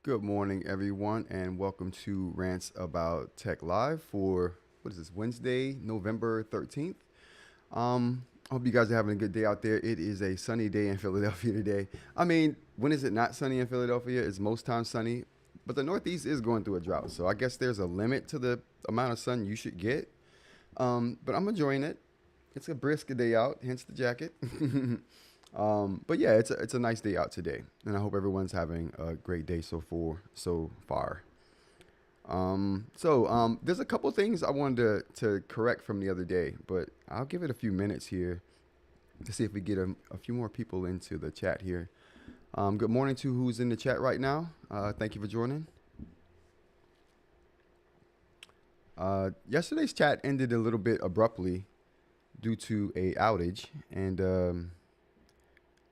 Good morning, everyone, and welcome to Rants About Tech Live for, what is this, Wednesday, November 13th. I hope you guys are having a good day out there. It is a sunny day in Philadelphia today. I mean, when is it not sunny in Philadelphia? It's most times sunny, but the Northeast is going through a drought, so I guess there's a limit to the amount of sun you should get. But I'm enjoying it. It's a brisk day out, hence the jacket. But yeah, it's a nice day out today, and I hope everyone's having a great day so far. There's a couple things I wanted to correct from the other day, but I'll give it a few minutes here to see if we get a few more people into the chat here. Good morning to who's in the chat right now. Thank you for joining. Yesterday's chat ended a little bit abruptly due to a outage, and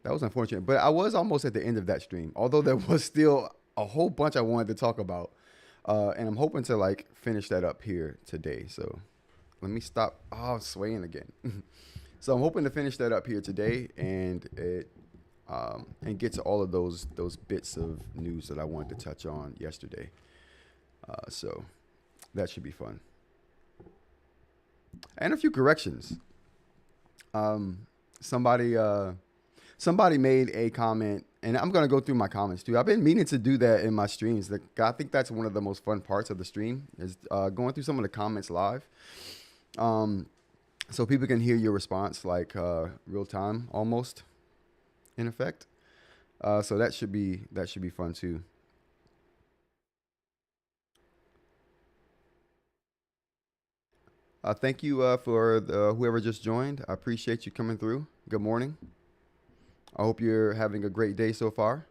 that was unfortunate, but I was almost at the end of that stream, although there was still a whole bunch I wanted to talk about. And I'm hoping to like finish that up here today. So let me stop. Oh, I'm swaying again. So I'm hoping to finish that up here today and get to all of those bits of news that I wanted to touch on yesterday. So that should be fun. And a few corrections. Somebody made a comment, and I'm going to go through my comments too. I've been meaning to do that in my streams. I think that's one of the most fun parts of the stream is going through some of the comments live. So people can hear your response like real time almost in effect. So that should be fun too. Thank you for whoever just joined. I appreciate you coming through. Good morning. I hope you're having a great day so far.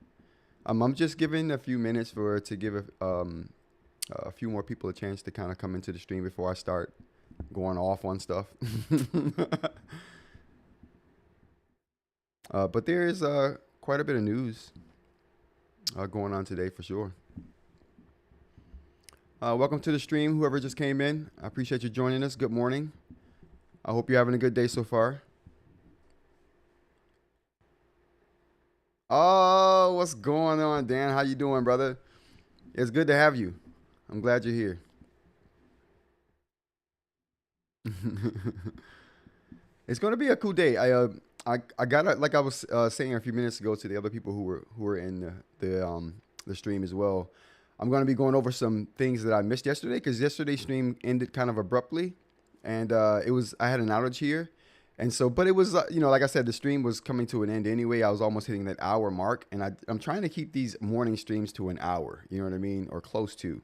I'm just giving a few minutes to give a few more people a chance to kind of come into the stream before I start going off on stuff. But there is quite a bit of news going on today for sure. Welcome to the stream, whoever just came in. I appreciate you joining us. Good morning. I hope you're having a good day so far. Oh, what's going on, Dan? How you doing, brother? It's good to have you. I'm glad you're here. It's going to be a cool day. I got like I was saying a few minutes ago to the other people who were in the stream as well. I'm going to be going over some things that I missed yesterday because yesterday's stream ended kind of abruptly, and it was I had an outage here, and so but it was like I said, the stream was coming to an end anyway. I was almost hitting that hour mark, and I'm trying to keep these morning streams to an hour. You know what I mean, or close to.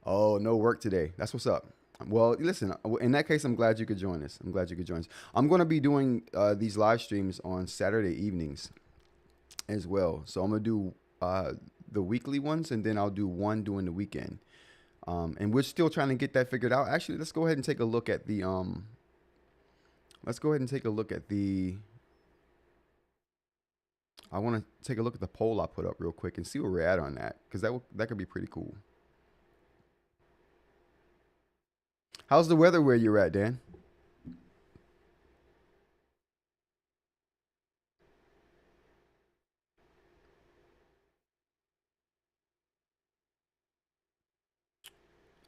Oh, no work today. That's what's up. Well, listen, in that case, I'm glad you could join us. I'm glad you could join us. I'm going to be doing these live streams on Saturday evenings as well. So I'm going to do the weekly ones, and then I'll do one during the weekend. And we're still trying to get that figured out. Actually, let's go ahead and take a look at the I want to take a look at the poll I put up real quick and see where we're at on that, because that could be pretty cool. How's the weather where you're at, Dan?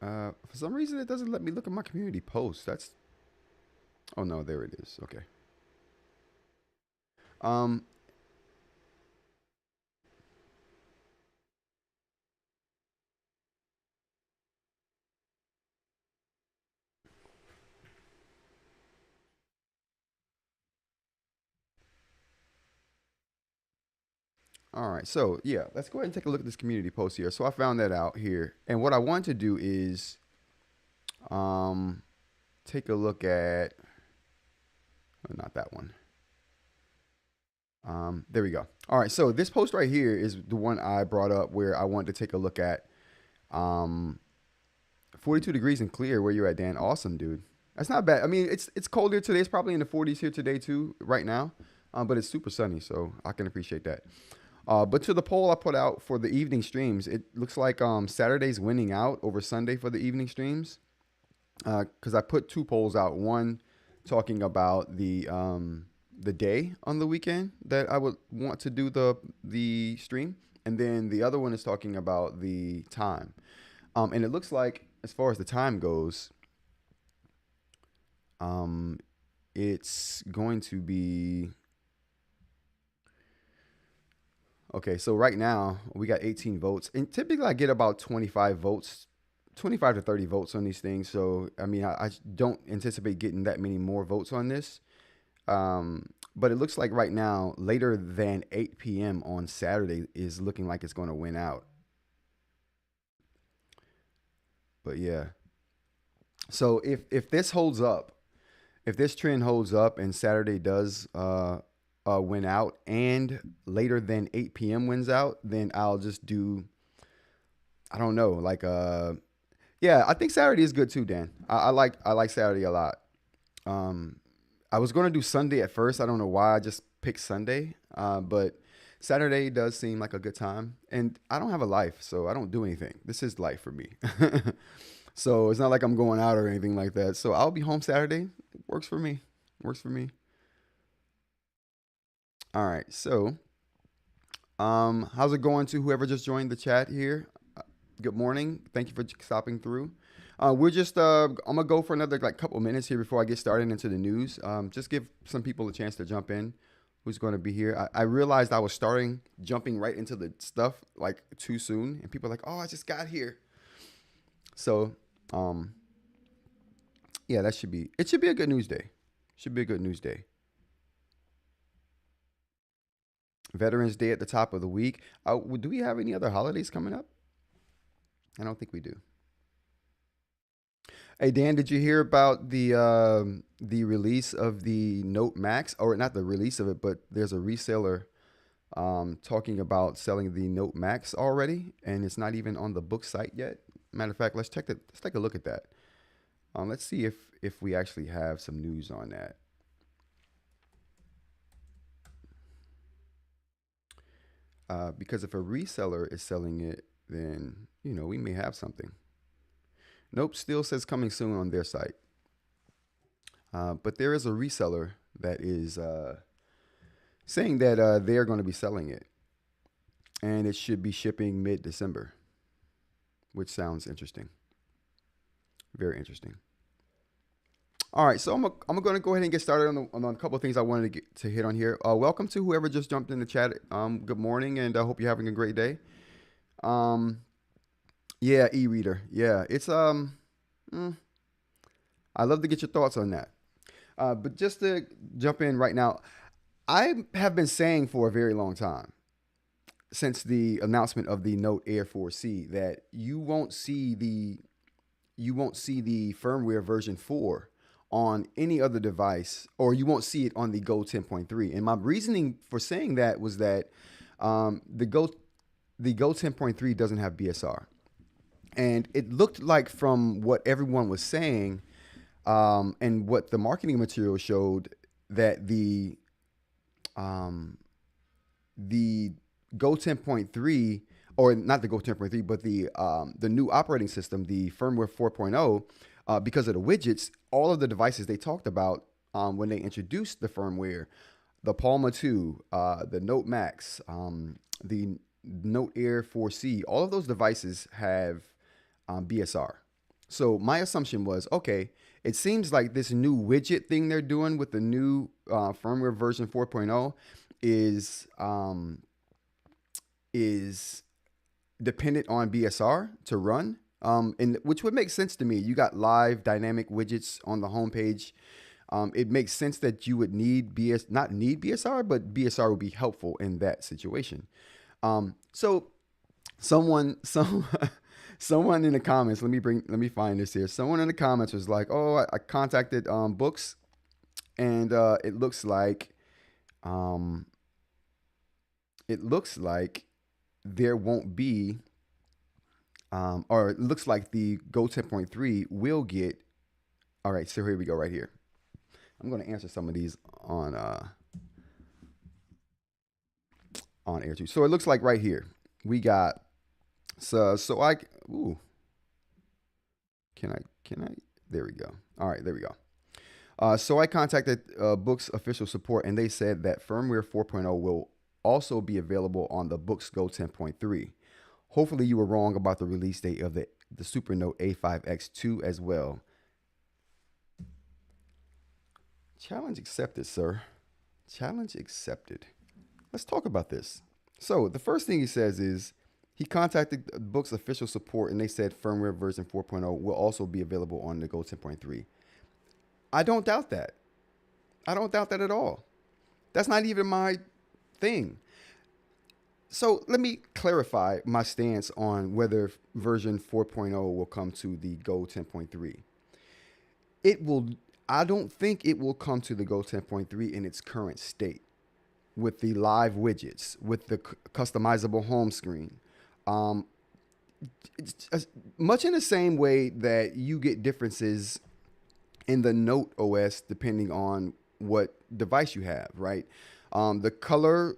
For some reason, it doesn't let me look at my community posts. Oh no, there it is. Okay. Um, all right. So yeah, let's go ahead and take a look at this community post here. So I found that out here, and what I want to do is, um, take a look at, not that one. There we go. All right. So this post right here is the one I brought up where I wanted to take a look at, um, 42 degrees and clear where you're at, Dan. Awesome, dude. That's not bad. I mean, it's colder today. It's probably in the 40s here today too, right now. But it's super sunny, so I can appreciate that. But to the poll I put out for the evening streams, it looks like Saturday's winning out over Sunday for the evening streams. Because I put two polls out. One talking about the day on the weekend that I would want to do the stream, and then the other one is talking about the time. And it looks like as far as the time goes, um, it's going to be okay. So right now we got 18 votes, and typically I get about 25 votes, 25 to 30 votes on these things. So I mean, I don't anticipate getting that many more votes on this. But it looks like right now, later than 8 p.m. on Saturday is looking like it's going to win out. But yeah. So if this holds up, if this trend holds up and Saturday does win out and later than 8 p.m. wins out, then I'll just do, I don't know, like yeah, I think Saturday is good too, Dan. I like Saturday a lot. Um, I was going to do Sunday at first. I don't know why I just picked Sunday, but Saturday does seem like a good time. And I don't have a life, so I don't do anything. This is life for me. So it's not like I'm going out or anything like that. So I'll be home Saturday. Works for me. Works for me. All right. So, how's it going to whoever just joined the chat here? Good morning. Thank you for stopping through. We're just I'm gonna go for another like couple minutes here before I get started into the news. Just give some people a chance to jump in. Who's going to be here? I realized I was jumping right into the stuff like too soon, and people are like, "Oh, I just got here." So, um, yeah, it should be a good news day. Should be a good news day. Veterans Day at the top of the week. Do we have any other holidays coming up? I don't think we do. Hey Dan, did you hear about the release of the Note Max, or not the release of it, but there's a reseller talking about selling the Note Max already, and it's not even on the Boox site yet. Matter of fact, let's take a look at that. Let's see if we actually have some news on that. Because if a reseller is selling it, then we may have something. Nope, still says coming soon on their site. But there is a reseller that is saying that they're going to be selling it, and it should be shipping mid-December, which sounds interesting. Very interesting. All right, so I'm going to go ahead and get started on a couple of things I wanted to hit on here. Welcome to whoever just jumped in the chat. Good morning, and I hope you're having a great day. Um, yeah, e-reader. Yeah, it's mm, I love to get your thoughts on that. But just to jump in right now, I have been saying for a very long time, since the announcement of the Note Air 4C, that you won't see the firmware version 4 on any other device, or you won't see it on the Go 10.3. And my reasoning for saying that was that um, the Go the Go 10.3 doesn't have BSR, and it looked like from what everyone was saying and what the marketing material showed that um, the Go 10.3, or not the Go 10.3, but the new operating system, the firmware 4.0, because of the widgets, all of the devices they talked about when they introduced the firmware, the Palma 2, the Note Max, the Note Air 4C, all of those devices have BSR. So my assumption was, okay, it seems like this new widget thing they're doing with the new firmware version 4.0 is dependent on BSR to run, and which would make sense to me. You got live dynamic widgets on the homepage. It makes sense that you would not need BSR, but BSR would be helpful in that situation. So someone in the comments, let me find this here. Someone in the comments was like, "Oh, I contacted Boox, and um, it looks like there won't be, or it looks like the Go 10.3 will get." All right, so here we go, right here. I'm going to answer some of these on air too. So it looks like right here we got so I ooh can I there we go. All right, there we go. So I contacted Boox official support, and they said that firmware 4.0 will also be available on the Boox Go 10.3. Hopefully you were wrong about the release date of the Supernote A5X2 as well. Challenge accepted, sir. Challenge accepted. Let's talk about this. So the first thing he says is he contacted Boox official support, and they said firmware version 4.0 will also be available on the Go 10.3. I don't doubt that. I don't doubt that at all. That's not even my thing. So let me clarify my stance on whether version 4.0 will come to the Go 10.3. It will. I don't think it will come to the Go 10.3 in its current state, with the live widgets, with the customizable home screen. Um, Much in the same way that you get differences in the Note OS depending on what device you have, right? The color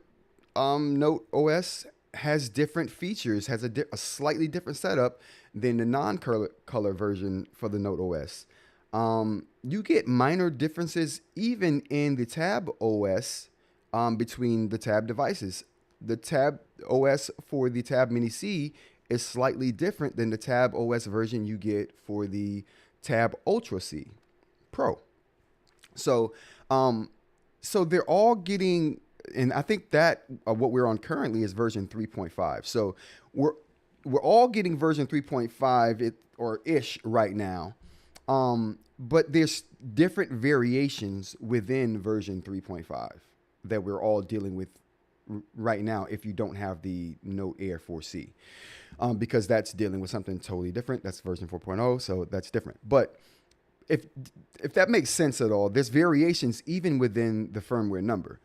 Note OS has different features, has a slightly different setup than the non-color version for the Note OS. You get minor differences even in the Tab OS between the Tab devices. The Tab OS for the Tab Mini C is slightly different than the Tab OS version you get for the Tab Ultra C Pro. So, so they're all getting, and I think that what we're on currently is version 3.5. So we're all getting version 3.5 or ish right now. But there's different variations within version 3.5 that we're all dealing with right now if you don't have the Note Air 4C, because that's dealing with something totally different. That's version 4.0, so that's different. But if that makes sense at all, there's variations even within the firmware number.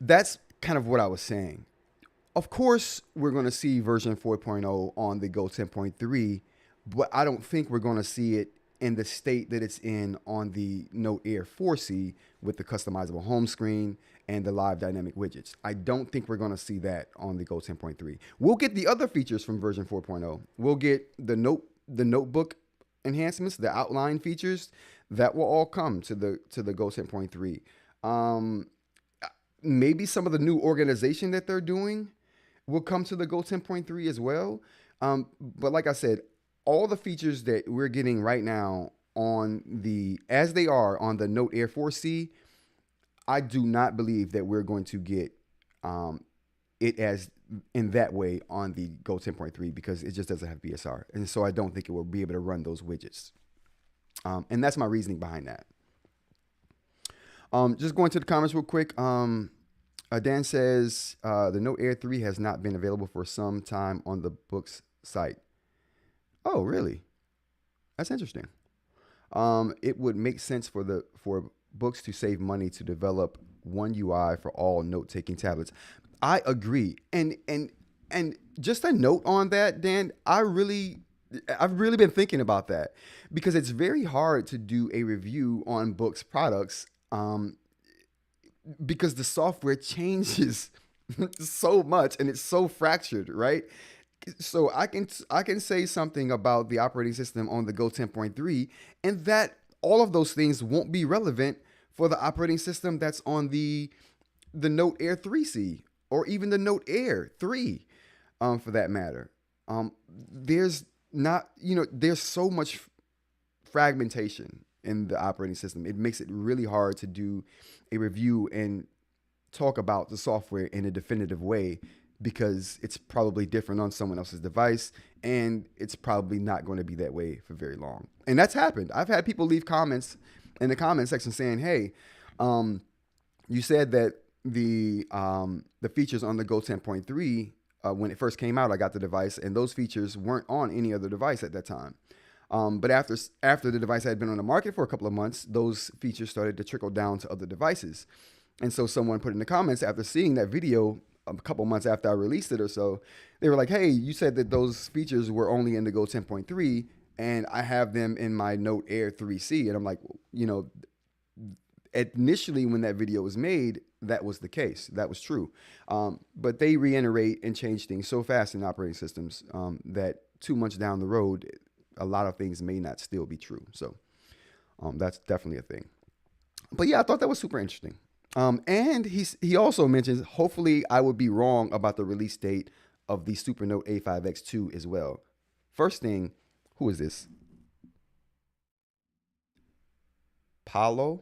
That's kind of what I was saying. Of course, we're going to see version 4.0 on the Go 10.3, but I don't think we're going to see it in the state that it's in on the Note Air 4C with the customizable home screen and the live dynamic widgets. I don't think we're going to see that on the Go 10.3. We'll get the other features from version 4.0. We'll get the notebook enhancements, the outline features that will all come to the Go 10.3. Maybe some of the new organization that they're doing will come to the Go 10.3 as well. But like I said, all the features that we're getting right now as they are on the Note Air 4C, I do not believe that we're going to get it as in that way on the Go 10.3 because it just doesn't have BSR. And so I don't think it will be able to run those widgets. And that's my reasoning behind that. Just going to the comments real quick. Dan says the Note Air 3 has not been available for some time on the Boox site. Oh, really? That's interesting. It would make sense for Boox to save money to develop one UI for all note-taking tablets. I agree. And just a note on that, Dan, I've really been thinking about that because it's very hard to do a review on Boox products because the software changes so much and it's so fractured, right? So I can say something about the operating system on the Go 10.3 and that all of those things won't be relevant for the operating system that's on the Note Air 3C or even the Note Air 3 for that matter. There's so much fragmentation in the operating system. It makes it really hard to do a review and talk about the software in a definitive way because it's probably different on someone else's device and it's probably not going to be that way for very long. And that's happened. I've had people leave comments in the comment section saying, hey, you said that the features on the Go 10.3, when it first came out, I got the device and those features weren't on any other device at that time. But after the device had been on the market for a couple of months, those features started to trickle down to other devices. And so someone put in the comments after seeing that video a couple months after I released it or so, they were like, hey, you said that those features were only in the Go 10.3 and I have them in my Note Air 3C. And I'm like, initially when that video was made, that was the case. That was true. But they reiterate and change things so fast in operating systems that 2 months down the road, a lot of things may not still be true. So that's definitely a thing. But yeah, I thought that was super interesting. And he also mentions, hopefully I would be wrong about the release date of the Supernote A5X2 as well. First thing, who is this? Paulo?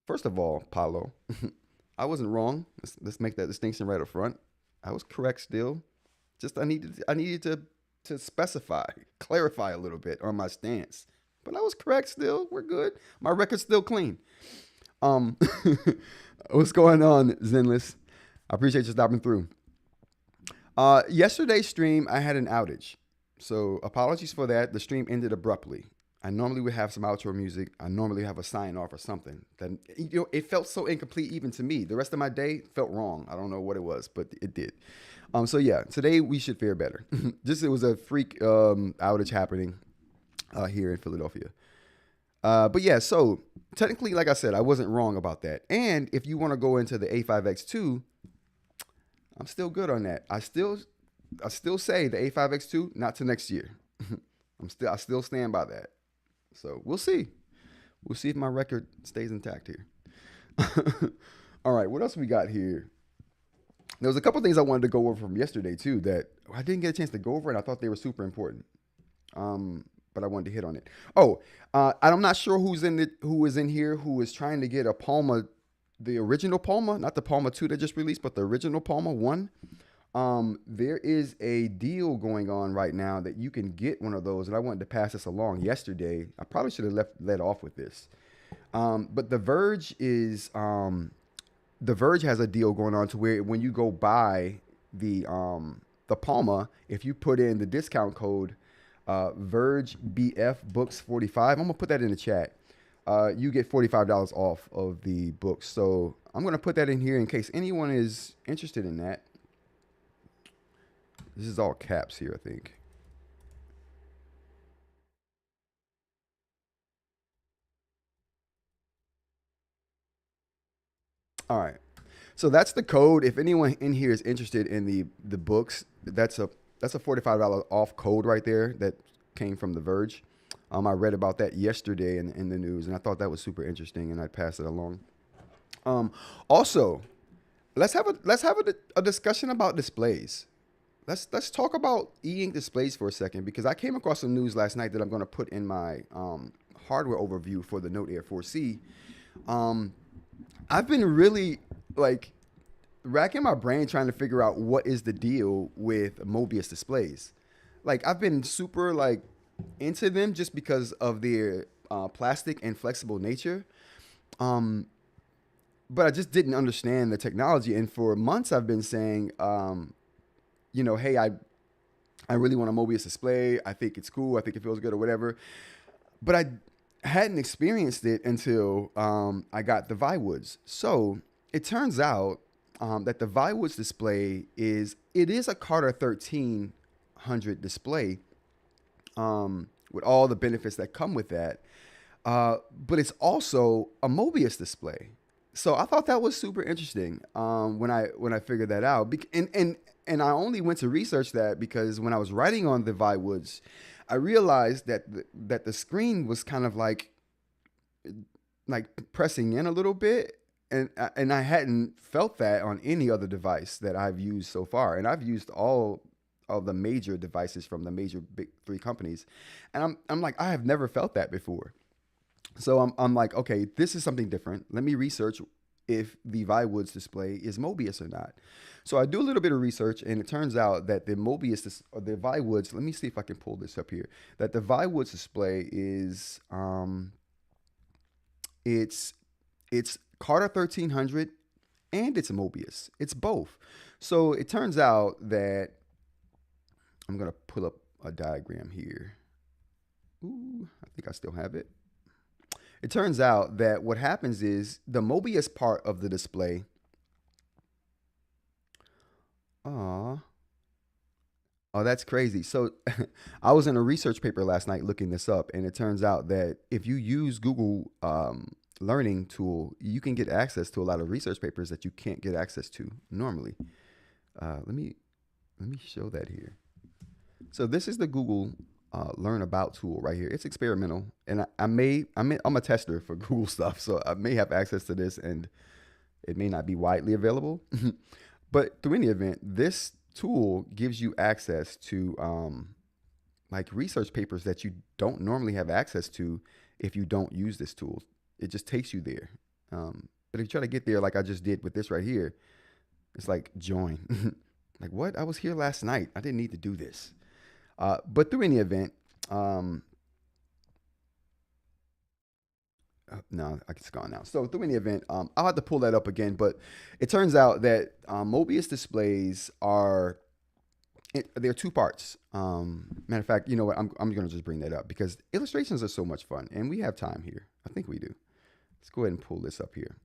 First of all, Paulo, I wasn't wrong. Let's make that distinction right up front. I was correct still. Just I needed to specify, clarify a little bit on my stance. But I was correct still. We're good. My record's still clean. What's going on, Zenless? I appreciate you stopping through. Yesterday's stream, I had an outage. So apologies for that. The stream ended abruptly. I normally would have some outro music. I normally have a sign off or something. That, it felt so incomplete even to me. The rest of my day felt wrong. I don't know what it was, but it did. So yeah, today we should fare better. It was a freak outage happening here in Philadelphia. But yeah, so technically, like I said, I wasn't wrong about that. And if you want to go into the A5X2, I'm still good on that. I still say the A5X2, not to next year. I still stand by that. So we'll see. We'll see if my record stays intact here. All right, what else we got here? There was a couple things I wanted to go over from yesterday too that I didn't get a chance to go over, and I thought they were super important. But I wanted to hit on it. Oh, I'm not sure who is in here who is trying to get a Palma, the original Palma, not the Palma 2 that just released, but the original Palma 1. There is a deal going on right now that you can get one of those, and I wanted to pass this along yesterday. I probably should have led off with this. But The Verge has a deal going on to where when you go buy the Palma, if you put in the discount code Verge BF Boox 45, I'm gonna put that in the chat. You get $45 off of the Boox. So I'm gonna put that in here in case anyone is interested in that. This is all caps here, I think. All right. So that's the code. If anyone in here is interested in the Boox, that's a $45 off code right there that came from The Verge. I read about that yesterday in the news, and I thought that was super interesting, and I passed it along. Also, let's have a discussion about displays. let's talk about e-ink displays for a second because I came across some news last night that I'm going to put in my hardware overview for the Note Air 4C. Um, I've been really like racking my brain trying to figure out what is the deal with Mobius displays. Like I've been super like into them just because of their plastic and flexible nature. Um, but I just didn't understand the technology, and for months I've been saying, hey, I really want a Mobius display. I think it's cool. I think it feels good or whatever. But I hadn't experienced it until I got the Viwoods. So it turns out that the Viwoods display is a Carter 1300 display with all the benefits that come with that. But it's also a Mobius display. So I thought that was super interesting when I figured that out. And I only went to research that because when I was writing on the Viwoods, I realized that the screen was kind of like pressing in a little bit, and I hadn't felt that on any other device that I've used so far, and I've used all of the major devices from the major big three companies, and I'm like I have never felt that before. So I'm like, okay, this is something different. Let me research if the Viwoods display is Mobius or not. So I do a little bit of research, and it turns out that the Mobius or the Viwoods. Let me see if I can pull this up here. That the Viwoods display is it's Carter 1300 and it's Mobius. It's both. So it turns out that I'm gonna pull up a diagram here. Ooh, I think I still have it. It turns out that what happens is the Mobius part of the display. Aw. Oh, that's crazy. So I was in a research paper last night looking this up, and it turns out that if you use Google Learning tool, you can get access to a lot of research papers that you can't get access to normally. Let me show that here. So this is the Google Learn About tool right here. It's experimental, and I'm a tester for Google stuff, so I may have access to this, and it may not be widely available. But through any event, this tool gives you access to like research papers that you don't normally have access to if you don't use this tool. It just takes you there. But if you try to get there like I just did with this right here, it's like join. Like what? I was here last night. I didn't need to do this. But through any event, no, it's gone now. So through any event, I'll have to pull that up again. But it turns out that Mobius displays they're two parts. Matter of fact, you know what? I'm gonna just bring that up because illustrations are so much fun, and we have time here. I think we do. Let's go ahead and pull this up here.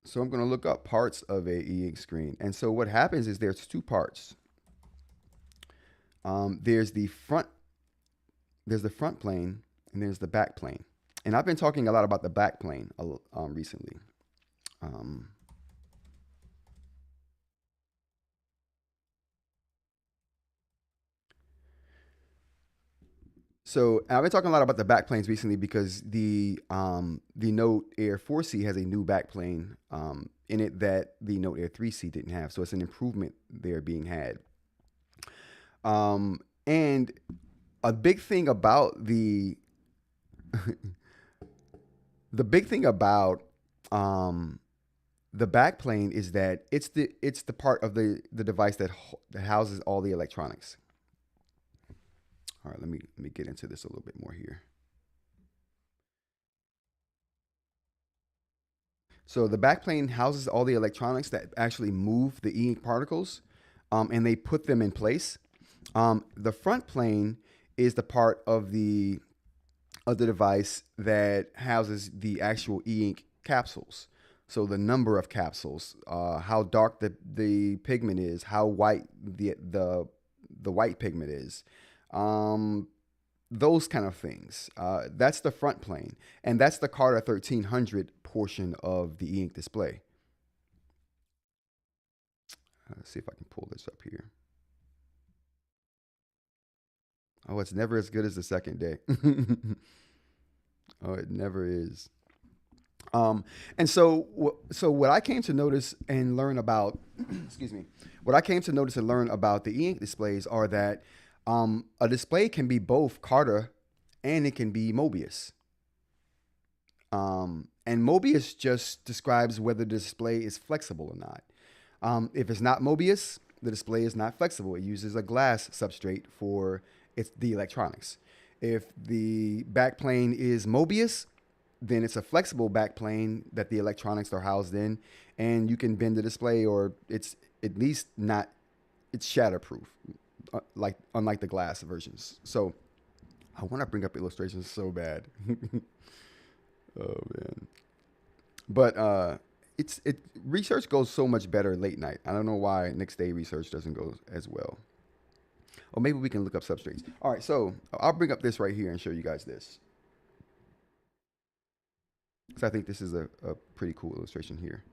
So I'm going to look up parts of a e-ink screen. And so what happens is there's two parts. There's the front plane and there's the back plane. And I've been talking a lot about the back plane recently. So I've been talking a lot about the back planes recently because the Note Air 4C has a new back plane in it that the Note Air 3C didn't have. So it's an improvement there being had. And a big thing about the big thing about the back plane is that it's the part of the device that houses all the electronics. All right, let me get into this a little bit more here. So the backplane houses all the electronics that actually move the e-ink particles, and they put them in place. The front plane is the part of the device that houses the actual e-ink capsules. So the number of capsules, how dark the pigment is, how white the white pigment is, those kind of things. That's the front plane, and that's the Carter 1300 portion of the e-ink display. Let's see if I can pull this up here. Oh, it's never as good as the second day. Oh, it never is. And so what I came to notice and learn about, excuse me, what I came to notice and learn about the e-ink displays are that a display can be both Carta and it can be Mobius. And Mobius just describes whether the display is flexible or not. If it's not Mobius, the display is not flexible. It uses a glass substrate for the electronics. If the backplane is Mobius, then it's a flexible backplane that the electronics are housed in, and you can bend the display, or it's at least not, it's shatterproof, like unlike the glass versions. So I want to bring up illustrations so bad. Oh man. But it research goes so much better late night. I don't know why next day research doesn't go as well. Or maybe we can look up substrates. All right, so I'll bring up this right here and show you guys this. Because I think this is a pretty cool illustration here.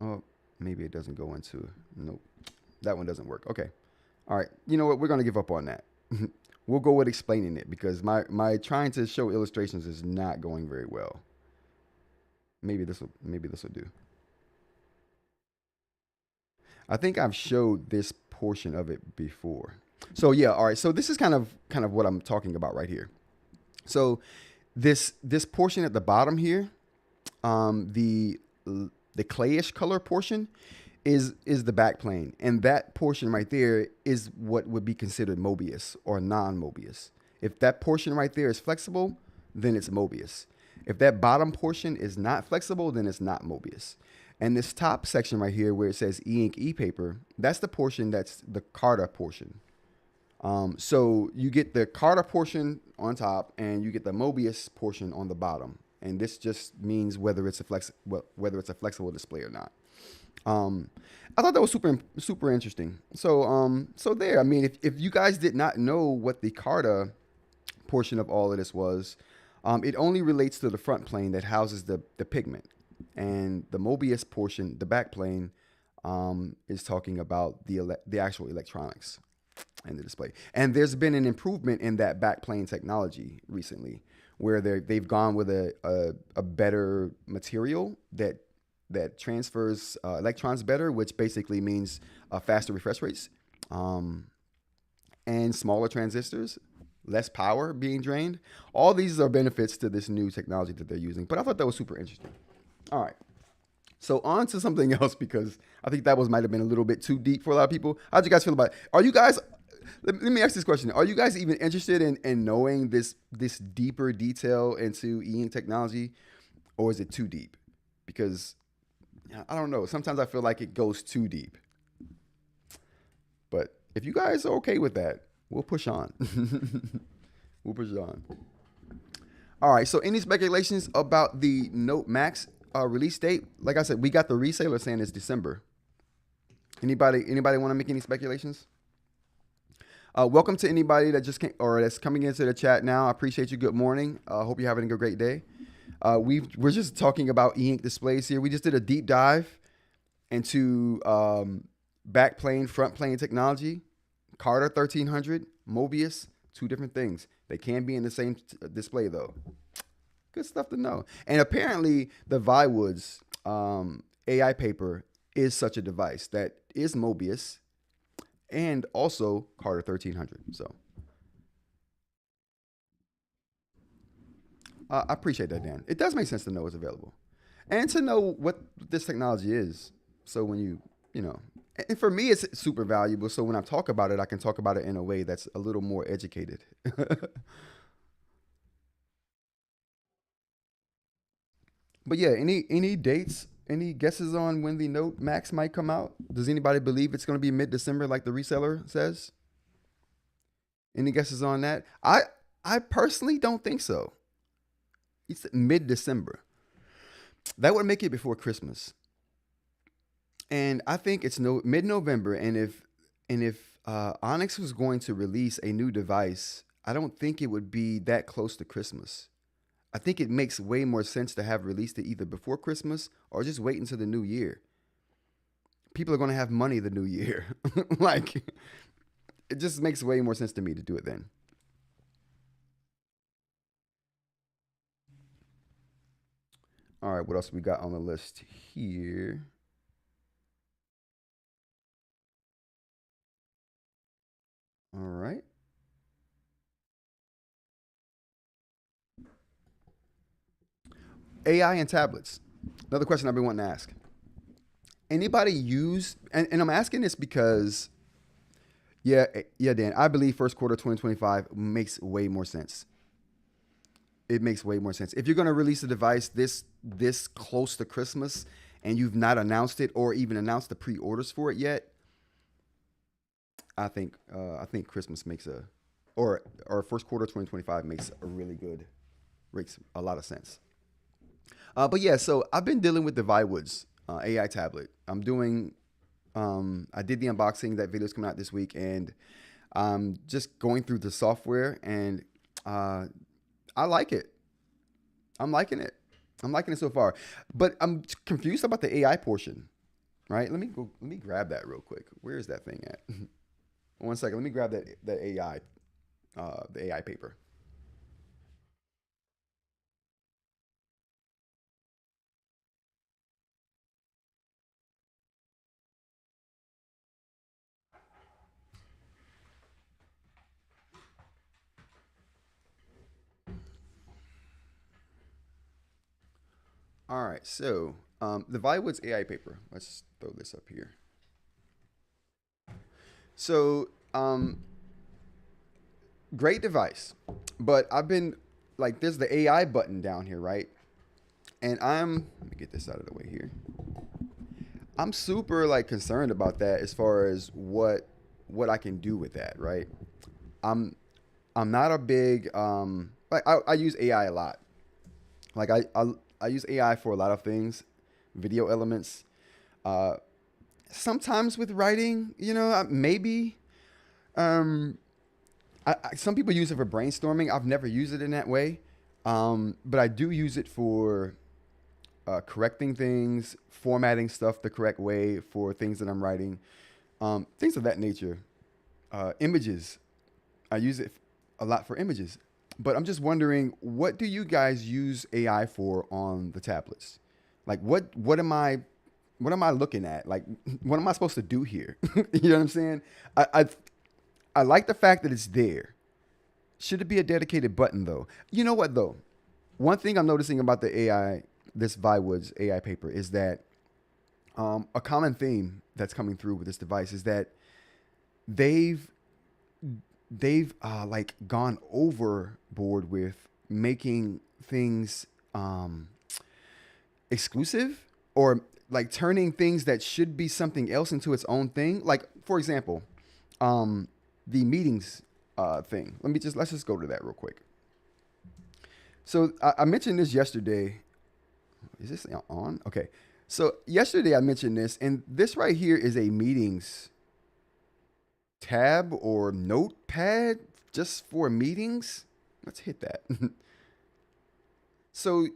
Oh, maybe it doesn't go into, nope. That one doesn't work. Okay. All right. You know what? We're going to give up on that. We'll go with explaining it because my trying to show illustrations is not going very well. Maybe this will do. I think I've showed this portion of it before. So yeah, all right. So this is kind of what I'm talking about right here. So this portion at the bottom here, the clayish color portion is the backplane, and that portion right there is what would be considered Mobius or non-Mobius. If that portion right there is flexible, then it's Mobius. If that bottom portion is not flexible, then it's not Mobius. And this top section right here where it says eInk ePaper, that's the portion that's the Carta portion. So you get the Carta portion on top and you get the Mobius portion on the bottom. And this just means whether it's a flexible display or not. I thought that was super interesting. So there, I mean, if you guys did not know what the Carta portion of all of this was, it only relates to the front plane that houses the pigment, and the Mobius portion, the back plane, is talking about the actual electronics and the display. And there's been an improvement in that back plane technology recently, where they've gone with a better material that transfers electrons better, which basically means faster refresh rates, and smaller transistors, less power being drained. All these are benefits to this new technology that they're using. But I thought that was super interesting. All right. So on to something else, because I think that might have been a little bit too deep for a lot of people. How'd you guys feel about it? Are you guys, let me ask this question. Are you guys even interested in knowing this deeper detail into e-ink technology, or is it too deep? Because I don't know. Sometimes I feel like it goes too deep. But if you guys are okay with that, we'll push on. We'll push on. All right. So any speculations about the Note Max release date? Like I said, we got the reseller saying it's December. Anybody want to make any speculations? Welcome to anybody that just came or that's coming into the chat now. I appreciate you. Good morning. Hope you're having a great day. We're just talking about e-ink displays here. We just did a deep dive into backplane, front plane technology. Carta 1300, Mobius, two different things. They can be in the same display though. Good stuff to know. And apparently the Viwoods AI paper is such a device that is Mobius and also Carta 1300. So I appreciate that, Dan. It does make sense to know it's available and to know what this technology is. So when you know, and for me, it's super valuable. So when I talk about it, I can talk about it in a way that's a little more educated. But yeah, any dates, any guesses on when the Note Max might come out? Does anybody believe it's going to be mid-December like the reseller says? Any guesses on that? I personally don't think so. It's mid-December. That would make it before Christmas. And I think it's mid-November. And if Onyx was going to release a new device, I don't think it would be that close to Christmas. I think it makes way more sense to have released it either before Christmas or just wait until the new year. People are going to have money the new year. Like, it just makes way more sense to me to do it then. All right, what else we got on the list here? All right. AI and tablets. Another question I've been wanting to ask. Anybody use, and I'm asking this because, yeah, Dan, I believe first quarter 2025 makes way more sense. It makes way more sense. If you're going to release a device this close to Christmas and you've not announced it or even announced the pre-orders for it yet, I think Christmas makes or first quarter 2025 makes a really good makes a lot of sense. But yeah, so I've been dealing with the Viwoods AI tablet. I did the unboxing. That video's coming out this week, and I'm just going through the software, and uh, I like it. I'm liking it. I'm liking it so far. But I'm confused about the AI portion. Right? Let me grab that real quick. Where is that thing at? One second. Let me grab that AI the AI paper. All right. So the Viwoods AI paper. Let's throw this up here. So great device, but I've been like, there's the AI button down here, right? And let me get this out of the way here. I'm super like concerned about that as far as what I can do with that, right? I'm I'm not a big like I use AI a lot. Like I use AI for a lot of things, video elements. Uh, Sometimes with writing, maybe. Um, some people use it for brainstorming. I've never used it in that way, but I do use it for correcting things, formatting stuff the correct way for things that I'm writing, things of that nature. Images, I use it a lot for images. But I'm just wondering, what do you guys use AI for on the tablets? Like, what am I looking at? Like, what am I supposed to do here? You know what I'm saying? I like the fact that it's there. Should it be a dedicated button though? You know what though? One thing I'm noticing about the AI, this Viwoods AI paper, is that a common theme that's coming through with this device is that they've they've like gone overboard with making things exclusive, or like turning things that should be something else into its own thing. Like for example, um, the meetings thing. Let's just go to that real quick. So I mentioned this yesterday. Is this on? Okay. So yesterday I mentioned this, and this right here is a meetings tab or notepad just for meetings. Let's hit that. So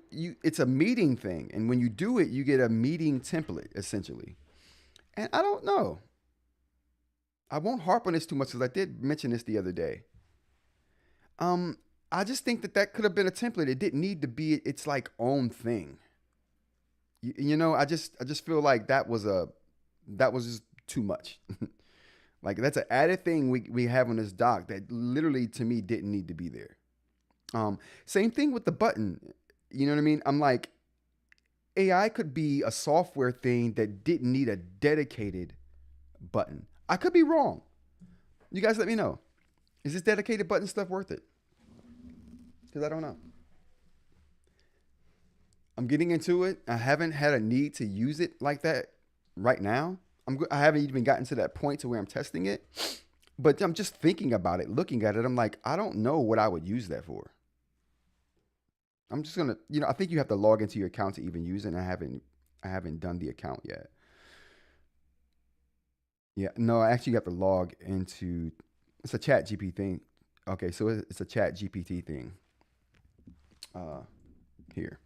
it's a meeting thing, and when you do it, you get a meeting template essentially. And I don't know. I won't harp on this too much because I did mention this the other day. Um, I just think that could have been a template. It didn't need to be its like own thing. I just feel like that was just too much. Like that's an added thing we have on this dock that literally to me didn't need to be there. Same thing with the button. You know what I mean? I'm like, AI could be a software thing that didn't need a dedicated button. I could be wrong. You guys let me know. Is this dedicated button stuff worth it? Because I don't know. I'm getting into it. I haven't had a need to use it like that right now. I haven't even gotten to that point to where I'm testing it. But I'm just thinking about it, looking at it. I'm like, I don't know what I would use that for. I'm just gonna, I think you have to log into your account to even use it. And I haven't done the account yet. Yeah, no, I actually have to log into. It's a Chat GPT thing. Okay, so it's a Chat GPT thing. Uh, Here,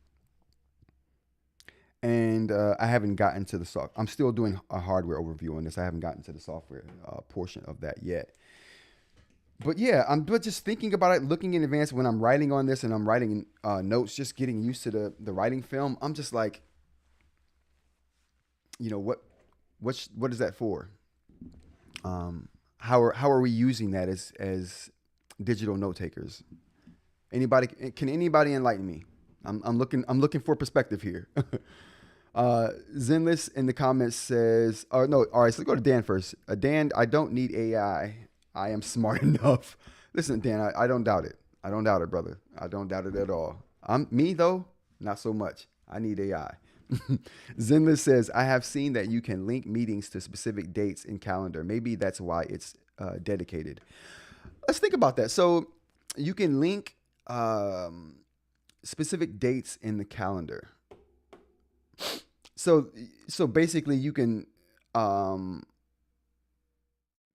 and I haven't gotten to the soft. I'm still doing a hardware overview on this. I haven't gotten to the software portion of that yet. But yeah, I'm but just thinking about it, looking in advance when I'm writing on this and I'm writing notes, just getting used to the writing film. I'm just like, you know, what is that for? How are we using that as digital note takers? Anybody can anybody enlighten me? I'm looking for perspective here. Zenless in the comments says, "Oh no, all right. So let's go to Dan first. Dan, I don't need AI. I am smart enough." Listen, Dan, I don't doubt it. I don't doubt it, brother. I don't doubt it at all. I'm me though, not so much. I need AI. Zenless says, "I have seen that you can link meetings to specific dates in calendar. Maybe that's why it's dedicated." Let's think about that. So you can link specific dates in the calendar. So so basically you can um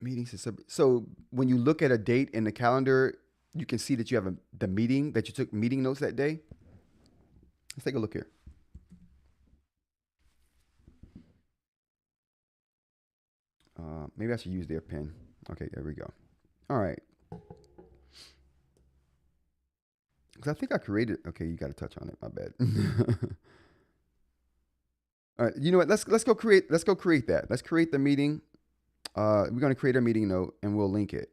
meetings. So when you look at a date in the calendar, you can see that you have the meeting that you took meeting notes that day. Let's take a look here. Maybe I should use their pen. Okay, there we go. All right. Because I think I created. Okay, you got to touch on it. My bad. All right. You know what? Let's go create. Let's go create that. Let's create the meeting. We're gonna create a meeting note and we'll link it.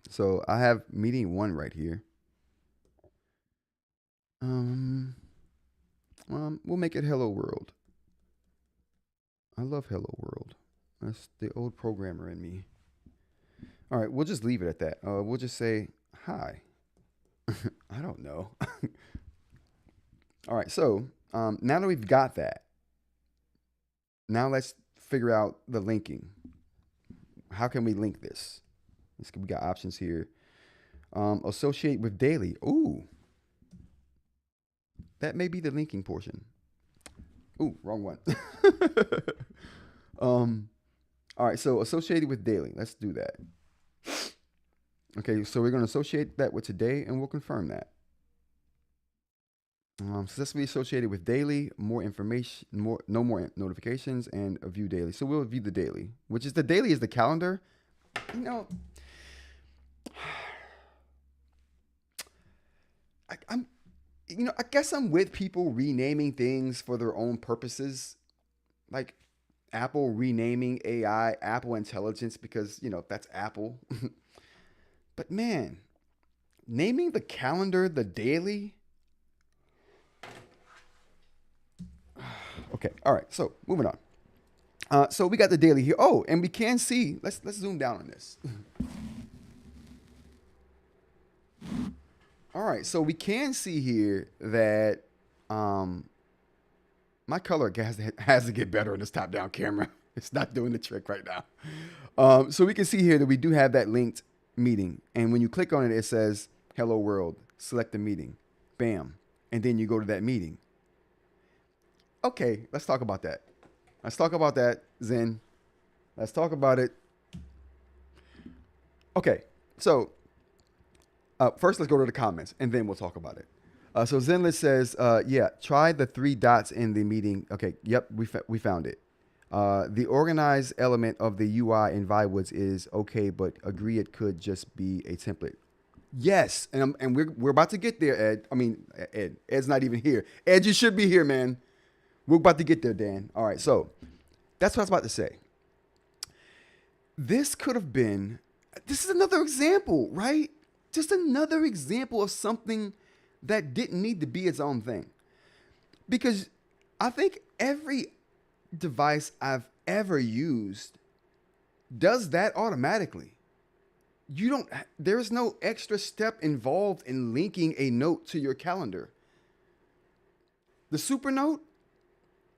So I have meeting one right here. Um, we'll make it Hello World. I love Hello World. That's the old programmer in me. All right, we'll just leave it at that. We'll just say hi. I don't know. All right, so now that we've got that, now let's figure out the linking. How can we link this? We got options here. Associate with daily. Ooh, that may be the linking portion. Ooh, wrong one. All right, so associated with daily. Let's do that. Okay, so we're going to associate that with today, and we'll confirm that. Successfully associated with daily, more information, no more notifications, and a view daily. So we'll view the daily, which is the daily is the calendar. You know, I'm, I guess I'm with people renaming things for their own purposes, like Apple renaming AI Apple Intelligence because that's Apple. But man, naming the calendar the daily. Okay, all right. So moving on. So we got the daily here. Oh, and we can see. Let's zoom down on this. All right, so we can see here that my color has to get better on this top-down camera. It's not doing the trick right now. So we can see here that we do have that linked meeting, and when you click on it, it says "Hello World." Select the meeting, bam, and then you go to that meeting. Okay, let's talk about that. Let's talk about that, Zen. Let's talk about it. Okay, so first let's go to the comments, and then we'll talk about it. So Zenless says, yeah, try the three dots in the meeting. Okay, yep, we found it. The organized element of the UI in Viwoods is okay, but agree it could just be a template. Yes, and we're about to get there, Ed. I mean, Ed. Ed's not even here. Ed, you should be here, man. We're about to get there, Dan. All right, so that's what I was about to say. This could have been. This is another example, right? Just another example of something that didn't need to be its own thing. Because I think every device I've ever used does that automatically. There's no extra step involved in linking a note to your calendar. The Supernote,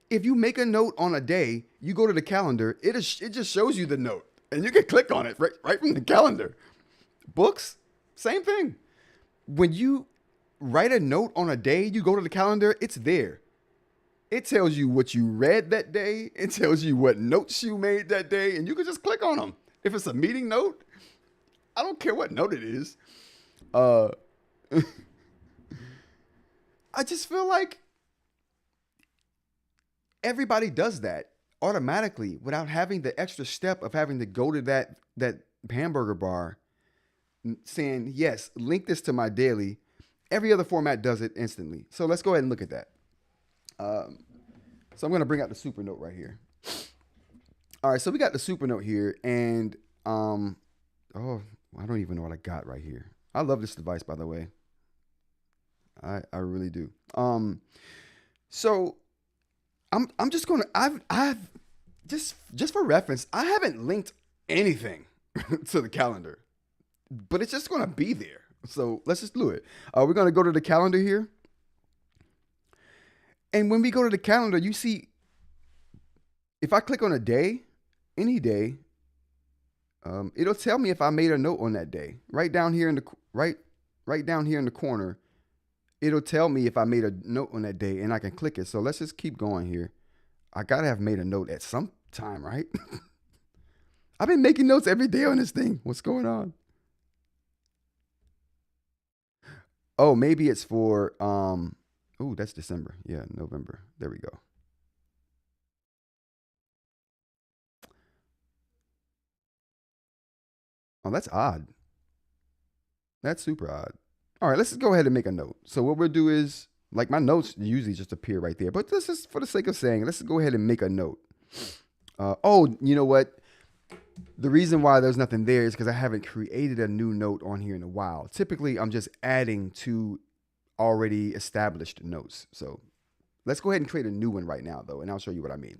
if you make a note on a day, you go to the calendar, it just shows you the note. And you can click on it right from the calendar. Boox, same thing. When you write a note on a day, you go to the calendar, it's there. It tells you what you read that day. It tells you what notes you made that day, and you can just click on them. If it's a meeting note, I don't care what note it is. I just feel like everybody does that automatically without having the extra step of having to go to that hamburger bar saying, yes, link this to my daily. Every other format does it instantly. So let's go ahead and look at that. Um, so I'm going to bring out the Supernote right here. All right, so we got the Supernote here, and oh, I don't even know what I got right here. I love this device, by the way. I really do. So I'm just gonna I've just for reference, I haven't linked anything to the calendar, but it's just gonna be there. So let's just do it. We're gonna go to the calendar here, and when we go to the calendar, you see, if I click on a day, any day, it'll tell me if I made a note on that day. Right down here in the right down here in the corner, it'll tell me if I made a note on that day, and I can click it. So let's just keep going here. I gotta have made a note at some time, right? I've been making notes every day on this thing. What's going on? Oh, maybe it's for oh, that's December. Yeah, November. There we go. Oh, that's odd. That's super odd. All right, let's just go ahead and make a note. So what we'll do is, like, my notes usually just appear right there, but this is for the sake of saying, let's go ahead and make a note. Oh, you know what? The reason why there's nothing there is because I haven't created a new note on here in a while. Typically, I'm just adding to already established notes. So let's go ahead and create a new one right now, though, and I'll show you what I mean.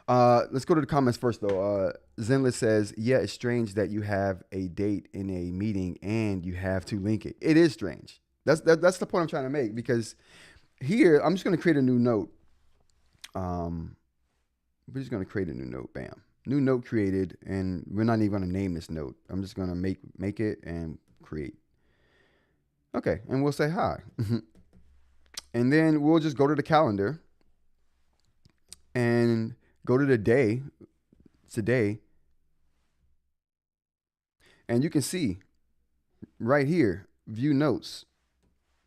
Let's go to the comments first, though. Zenless says, yeah, it's strange that you have a date in a meeting and you have to link it. It is strange. That's the point I'm trying to make, because here, I'm just going to create a new note. We're just going to create a new note. Bam. New note created, and we're not even going to name this note. I'm just going to make it and create. Okay, and we'll say hi. And then we'll just go to the calendar and go to the day, today, and you can see right here, view notes.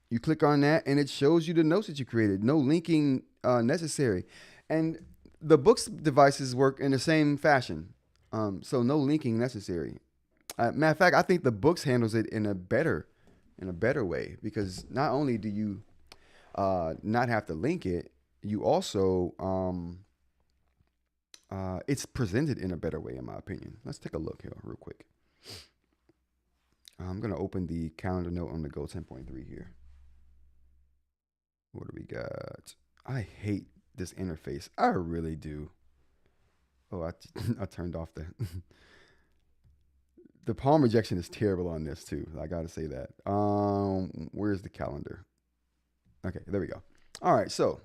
You click on that, and it shows you the notes that you created. No linking necessary. And the Boox devices work in the same fashion. So no linking necessary. Matter of fact, I think the Boox handles it in a better way, because not only do you not have to link it, you also it's presented in a better way, in my opinion. Let's take a look here real quick. I'm going to open the calendar note on the Go 10.3 here. What do we got? I hate this interface. I really do. Oh, I turned off the palm rejection is terrible on this too. I got to say that. Where's the calendar? Okay, there we go. All right, so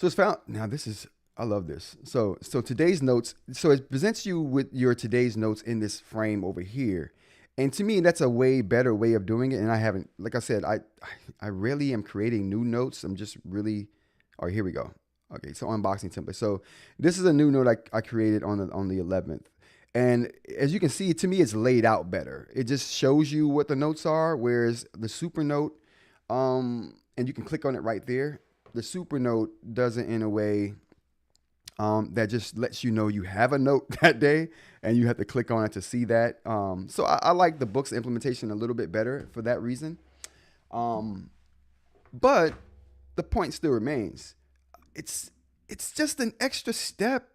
it's found. Now this is, I love this. So today's notes, so it presents you with your today's notes in this frame over here. And to me, that's a way better way of doing it. And I haven't, like I said, I rarely am creating new notes. I'm just really, all right, here we go. Okay, so unboxing template. So this is a new note I created on the 11th. And as you can see, to me, it's laid out better. It just shows you what the notes are, whereas the Supernote, and you can click on it right there. The Supernote does it in a way that just lets you know you have a note that day, and you have to click on it to see that. So I like the Boox implementation a little bit better for that reason. But the point still remains. It's just an extra step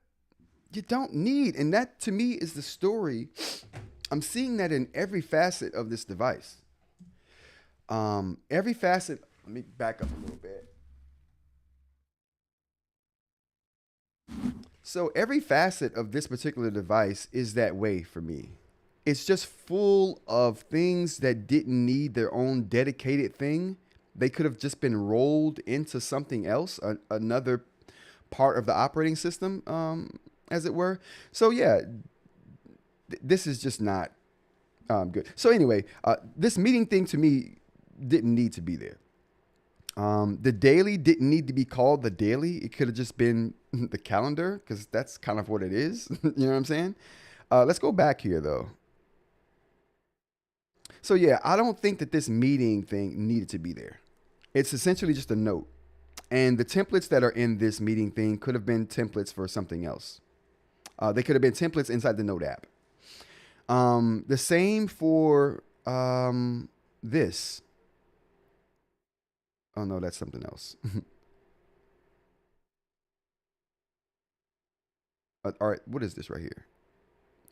you don't need. And that, to me, is the story. I'm seeing that in every facet of this device. Every facet, let me back up a little bit. So every facet of this particular device is that way for me. It's just full of things that didn't need their own dedicated thing. They could have just been rolled into something else, another part of the operating system, as it were. So yeah, this is just not good. So anyway, this meeting thing to me didn't need to be there. The daily didn't need to be called the daily. It could have just been the calendar, because that's kind of what it is. You know what I'm saying? Let's go back here, though. So yeah, I don't think that this meeting thing needed to be there. It's essentially just a note. And the templates that are in this meeting thing could have been templates for something else. They could have been templates inside the Note app. The same for this. Oh no, that's something else. All right, what is this right here?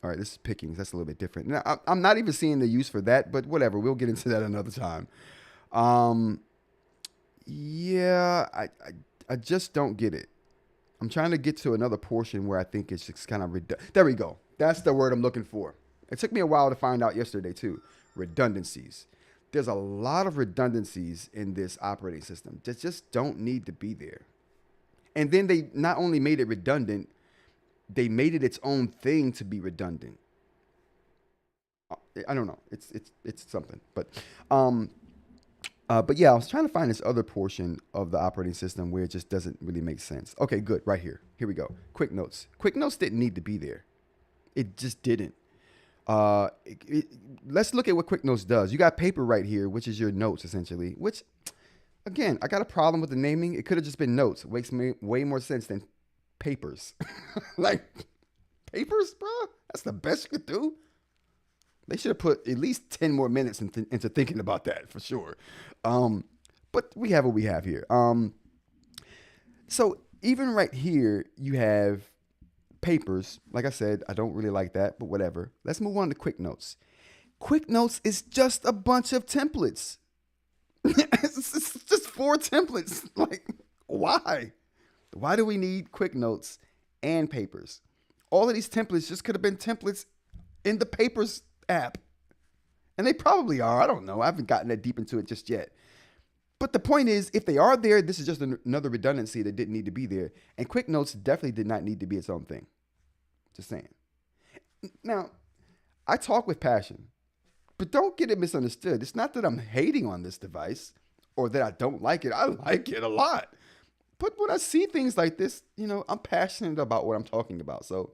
All right, this is pickings. That's a little bit different. Now, I'm not even seeing the use for that, but whatever. We'll get into that another time. Um, yeah, I just don't get it. I'm trying to get to another portion where I think it's just kind of there we go. That's the word I'm looking for. It took me a while to find out yesterday too. Redundancies. There's a lot of redundancies in this operating system that just don't need to be there. And then they not only made it redundant, they made it its own thing to be redundant. I don't know. It's something, but yeah, I was trying to find this other portion of the operating system where it just doesn't really make sense. Okay, good. Right here. Here we go. Quick notes. Quick notes didn't need to be there. It just didn't. Let's look at what Quick Notes does. You got paper right here, which is your notes essentially. Which, again, I got a problem with the naming. It could have just been notes. Makes me way more sense than papers. Like papers, bro. That's the best you could do. They should have put at least 10 more minutes into thinking about that for sure. But we have what we have here. So even right here, you have papers. Like I said, I don't really like that, but whatever. Let's move on to Quick Notes. Quick Notes is just a bunch of templates. It's just 4 templates. Like, why? Why do we need Quick Notes and papers? All of these templates just could have been templates in the papers app. And they probably are. I don't know. I haven't gotten that deep into it just yet. But the point is, if they are there, this is just another redundancy that didn't need to be there. And Quick Notes definitely did not need to be its own thing. Just saying. Now, I talk with passion, but don't get it misunderstood. It's not that I'm hating on this device or that I don't like it. I like it a lot. But when I see things like this, I'm passionate about what I'm talking about. So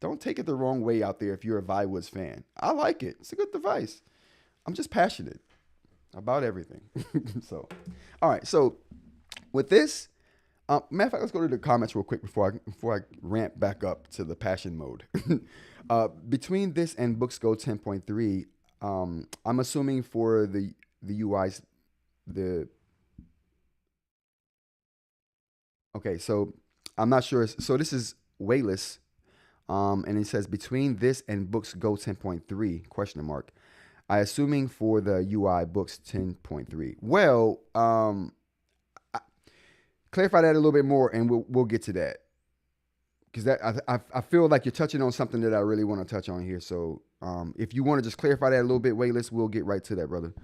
don't take it the wrong way out there if you're a Viwoods fan. I like it. It's a good device. I'm just passionate about everything. So, all right. So with this, matter of fact, let's go to the comments real quick before I ramp back up to the passion mode. Between this and Boox Go 10.3, I'm assuming for the UIs, okay, so I'm not sure. So this is Wayless, and it says between this and Boox Go 10.3 question mark. I assuming for the UI Boox 10.3. Well, clarify that a little bit more, and we'll get to that, because I feel like you're touching on something that I really want to touch on here. So if you want to just clarify that a little bit, Wayless, we'll get right to that, brother.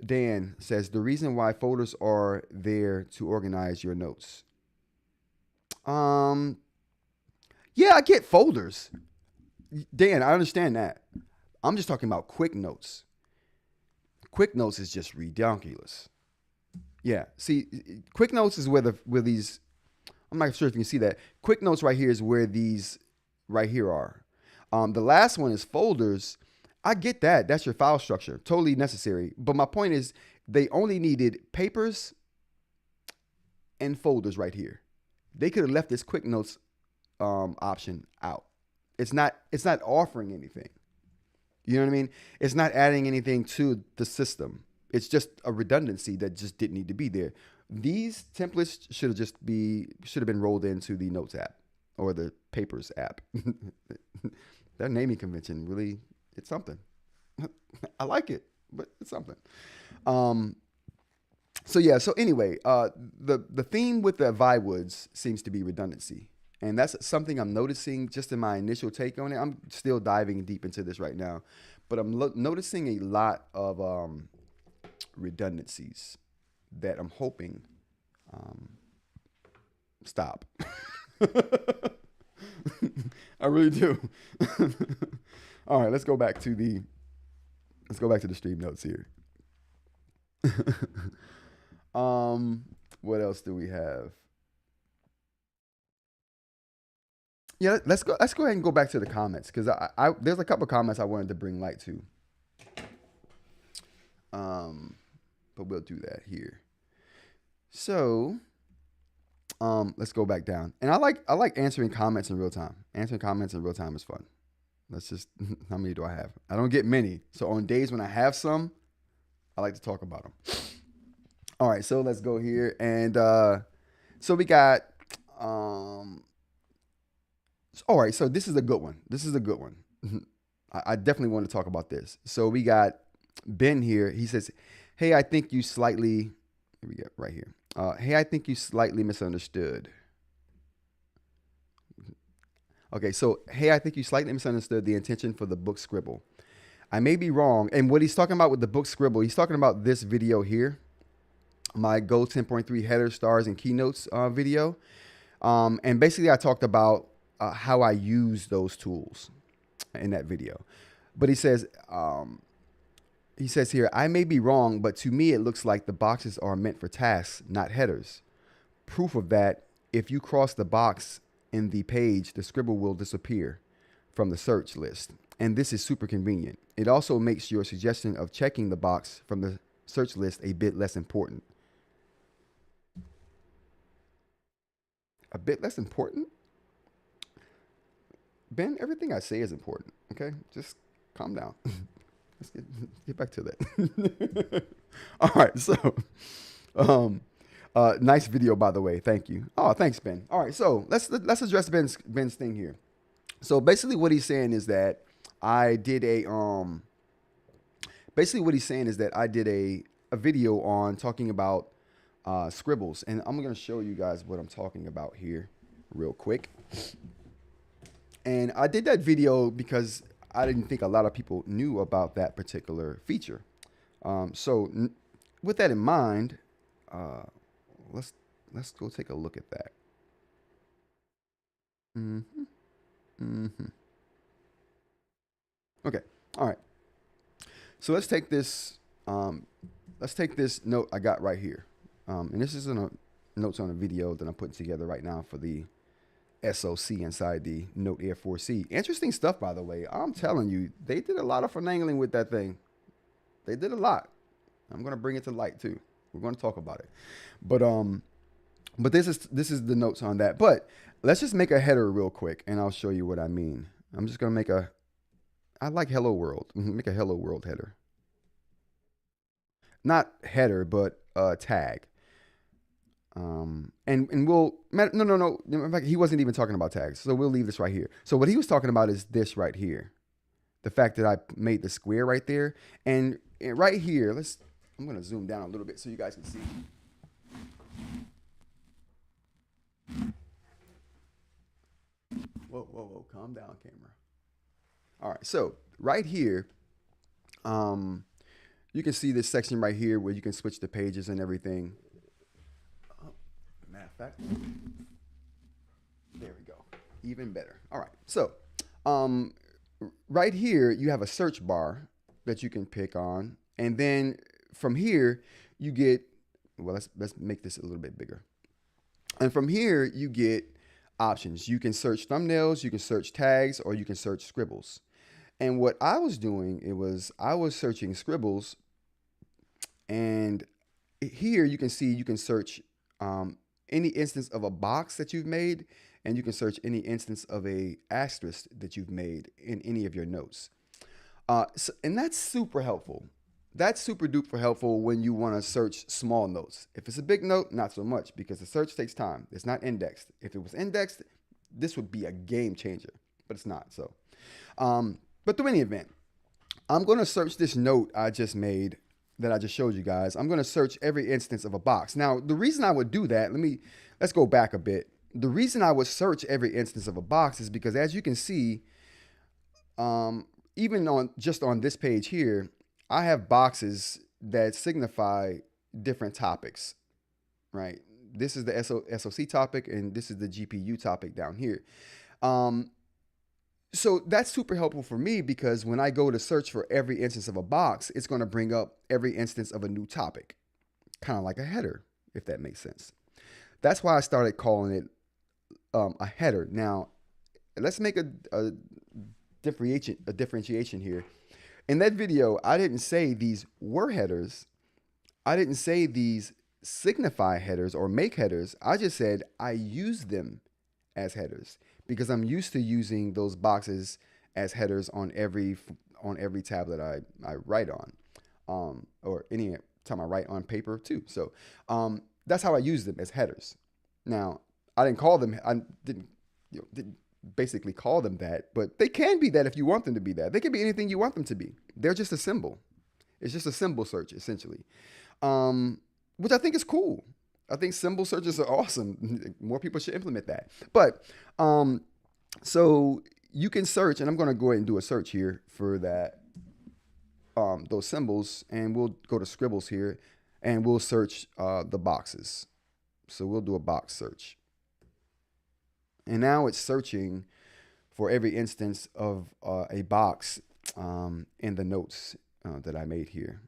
Dan says the reason why folders are there to organize your notes. Yeah, I get folders. Dan, I understand that. I'm just talking about Quick Notes. Quick Notes is just ridiculous. Yeah, see, Quick Notes is where these, I'm not sure if you can see that. Quick Notes right here is where these right here are. The last one is folders. I get that. That's your file structure. Totally necessary. But my point is they only needed papers and folders right here. They could have left this Quick Notes option out. It's not offering anything. You know what I mean? It's not adding anything to the system. It's just a redundancy that just didn't need to be there. These templates should have been rolled into the Notes app or the Papers app. That naming convention really, it's something. I like it, but it's something. So anyway, the theme with the Viwoods seems to be redundancy. And that's something I'm noticing just in my initial take on it. I'm still diving deep into this right now, but I'm noticing a lot of redundancies that I'm hoping stop. I really do. All right, let's go back to the stream notes here. What else do we have? Yeah, let's go ahead and go back to the comments, because there's a couple comments I wanted to bring light to. But we'll do that here. So, Let's go back down. And I like answering comments in real time. Answering comments in real time is fun. Let's just how many do I have? I don't get many. So on days when I have some, I like to talk about them. All right, so let's go here. And so we got all right, so this is a good one. This is a good one. I definitely want to talk about this. So we got Ben here. He says, "Hey, I think you slightly." Here we go, right here. Hey, I think you slightly misunderstood. Okay, so hey, I think you slightly misunderstood the intention for the book scribble. I may be wrong. And what he's talking about with the book scribble, he's talking about this video here, my Go 10.3 header stars and keynotes video. And basically, I talked about how I use those tools in that video. But he says here, I may be wrong, but to me, it looks like the boxes are meant for tasks, not headers. Proof of that, if you cross the box in the page, the scribble will disappear from the search list. And this is super convenient. It also makes your suggestion of checking the box from the search list a bit less important. A bit less important? Ben, everything I say is important, okay? Just calm down. Let's get back to that. All right, so nice video, by the way. Thank you. Oh, thanks, Ben. All right, so let's address Ben's thing here. So basically, what he's saying is that I did a video on talking about scribbles, and I'm gonna show you guys what I'm talking about here, real quick. And I did that video because I didn't think a lot of people knew about that particular feature. So with that in mind, let's go take a look at that. Okay. All right. So let's take this note I got right here. And this is notes on a video that I'm putting together right now for the SoC inside the Note Air 4C. Interesting stuff, by the way. I'm telling you, they did a lot of finagling with that thing. They did a lot. I'm going to bring it to light too. We're going to talk about it. But this is the notes on that. But let's just make a header real quick, and I'll show you what I mean. I'm just going to make I like Hello World. Make a Hello World header. Not header, but tag. And we'll, no. In fact, he wasn't even talking about tags. So we'll leave this right here. So what he was talking about is this right here. The fact that I made the square right there. And right here, I'm going to zoom down a little bit so you guys can see. Whoa, calm down, camera. All right, so right here, you can see this section right here where you can switch the pages and everything. Matter of fact, there we go. Even better. All right. So, right here, you have a search bar that you can pick on. And then from here, you get, well, let's make this a little bit bigger. And from here, you get options. You can search thumbnails, you can search tags, or you can search scribbles. And what I was doing, I was searching scribbles. And here you can see you can search any instance of a box that you've made, and you can search any instance of a asterisk that you've made in any of your notes. And that's super helpful. That's super duper helpful when you want to search small notes. If it's a big note, not so much, because the search takes time. It's not indexed. If it was indexed, this would be a game changer, but it's not. So, but through any event, I'm going to search this note I just made that I just showed you guys. I'm going to search every instance of a box. Now, the reason I would do that, let's go back a bit. The reason I would search every instance of a box is because, as you can see, even on this page here, I have boxes that signify different topics, right? This is the SoC topic, and this is the GPU topic down here. So that's super helpful for me, because when I go to search for every instance of a box, it's going to bring up every instance of a new topic, kind of like a header, if that makes sense. That's why I started calling it a header. Now, let's make a differentiation here. In that video, I didn't say these were headers. I didn't say these signify headers or make headers. I just said I use them as headers because I'm used to using those boxes as headers on every tablet I write on, or any time I write on paper too. So that's how I use them as headers. Now I didn't call them. I didn't basically call them that, but they can be that if you want them to be that. They can be anything you want them to be. They're just a symbol. It's just a symbol search essentially, which I think is cool. I think symbol searches are awesome. More people should implement that. But so you can search, and I'm going to go ahead and do a search here for that, those symbols, and we'll go to scribbles here, and we'll search the boxes. So we'll do a box search. And now it's searching for every instance of a box in the notes that I made here.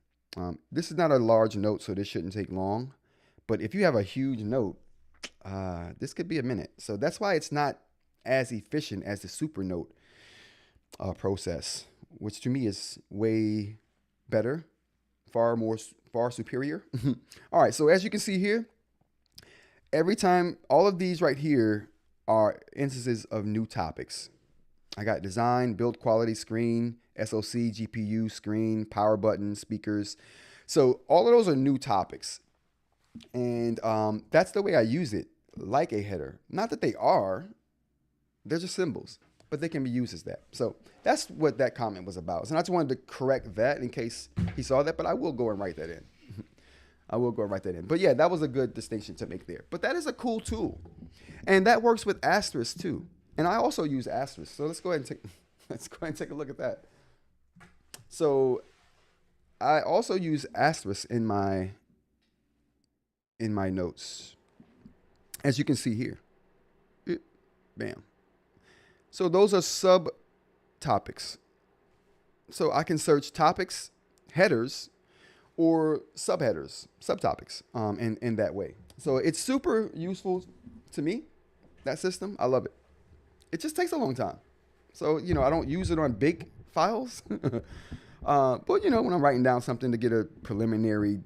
This is not a large note, so this shouldn't take long. But if you have a huge note, this could be a minute. So that's why it's not as efficient as the Supernote process, which to me is way better, far superior. All right, so as you can see here, every time, all of these right here are instances of new topics. I got design, build quality, screen, SoC, GPU, screen, power button, speakers. So all of those are new topics. And that's the way I use it, like a header. Not that they are, they're just symbols, but they can be used as that. So that's what that comment was about. So I just wanted to correct that in case he saw that, but I will go and write that in. I will go and write that in. But yeah, that was a good distinction to make there. But that is a cool tool. And that works with asterisk too. And I also use asterisk. So let's go ahead and take a look at that. So I also use asterisk in my notes, as you can see here. Bam. So those are subtopics. So I can search topics, headers, or subheaders, subtopics, in that way. So it's super useful to me, that system. I love it. It just takes a long time. So, I don't use it on big files. But, when I'm writing down something to get a preliminary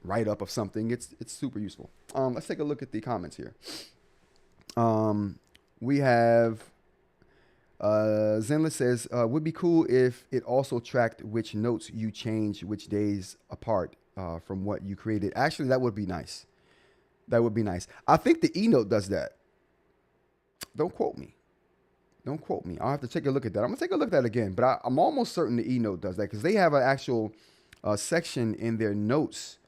write-up of something, it's super useful. Let's take a look at the comments here. We have Zenless says, would be cool if it also tracked which notes you change which days apart from what you created. Actually, that would be nice. That would be nice. I think the eNote does that. Don't quote me. Don't quote me. I'll have to take a look at that. I'm going to take a look at that again. But I'm almost certain the eNote does that because they have an actual section in their notes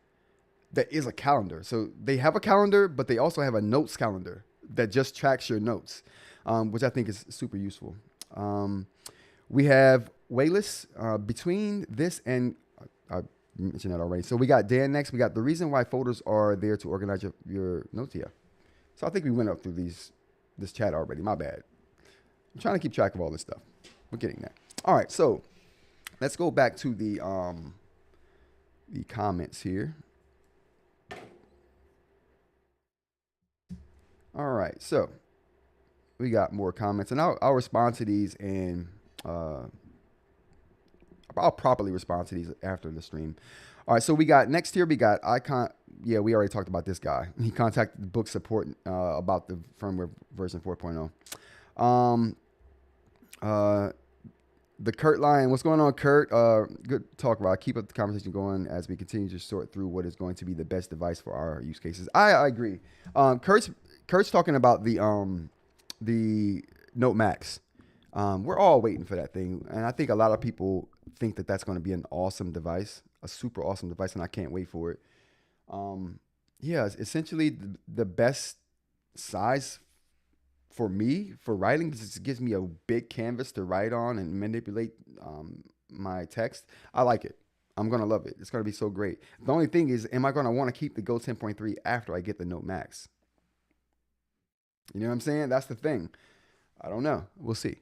that is a calendar. So they have a calendar, but they also have a notes calendar that just tracks your notes, which I think is super useful. We have Wayless between this and I mentioned that already. So we got Dan next. We got the reason why folders are there to organize your notes here. So I think we went up through this chat already. My bad. I'm trying to keep track of all this stuff. We're getting there. All right, so let's go back to the comments here. All right, so we got more comments, and I'll respond to these, and I'll properly respond to these after the stream. All right, so we got next here. We got Icon. Yeah, we already talked about this guy. He contacted the Boox support about the firmware version 4.0. The Kurt line. What's going on, Kurt? Good talk, Rod. Keep up the conversation going as we continue to sort through what is going to be the best device for our use cases. I agree. Kurt's talking about the Note Max. We're all waiting for that thing, and I think a lot of people think that that's going to be an awesome device, a super awesome device, and I can't wait for it. Yeah, it's essentially the best size for me for writing, because it gives me a big canvas to write on and manipulate my text. I like it. I'm going to love it. It's going to be so great. The only thing is, am I going to want to keep the Go 10.3 after I get the Note Max? You know what I'm saying? That's the thing. I don't know. We'll see.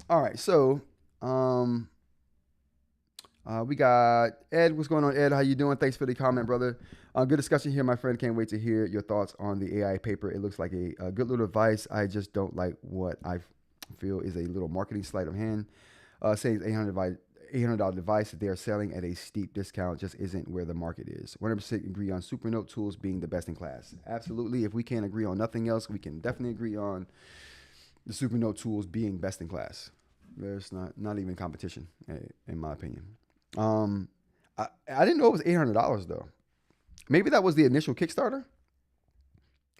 All right. So we got Ed. What's going on, Ed? How you doing? Thanks for the comment, brother. Good discussion here, my friend. Can't wait to hear your thoughts on the AI paper. It looks like a good little device. I just don't like what I feel is a little marketing sleight of hand. Saying $800 device that they are selling at a steep discount just isn't where the market is. 100% agree on Supernote tools being the best in class. Absolutely. If we can't agree on nothing else, we can definitely agree on the Supernote tools being best in class. There's not even competition, in my opinion. I didn't know it was $800 though. Maybe that was the initial Kickstarter.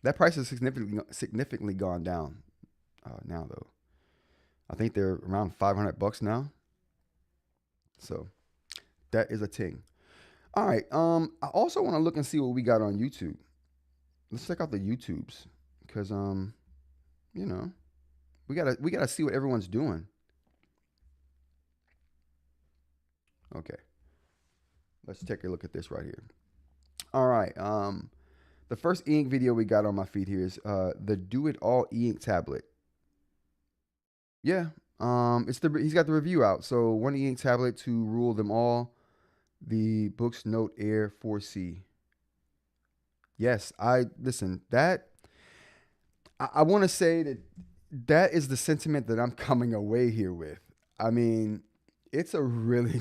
That price has significantly gone down now though. I think they're around $500 now. So that is a ting. All right. I also want to look and see what we got on YouTube. Let's check out the YouTubes because you know, we gotta see what everyone's doing. Okay. Let's take a look at this right here. All right. The first eInk video we got on my feed here is the Do It All eInk tablet. Yeah. He's got the review out. So one eInk tablet to rule them all. The Boox Note Air 4C. Yes, I want to say that is the sentiment that I'm coming away here with. I mean, it's a really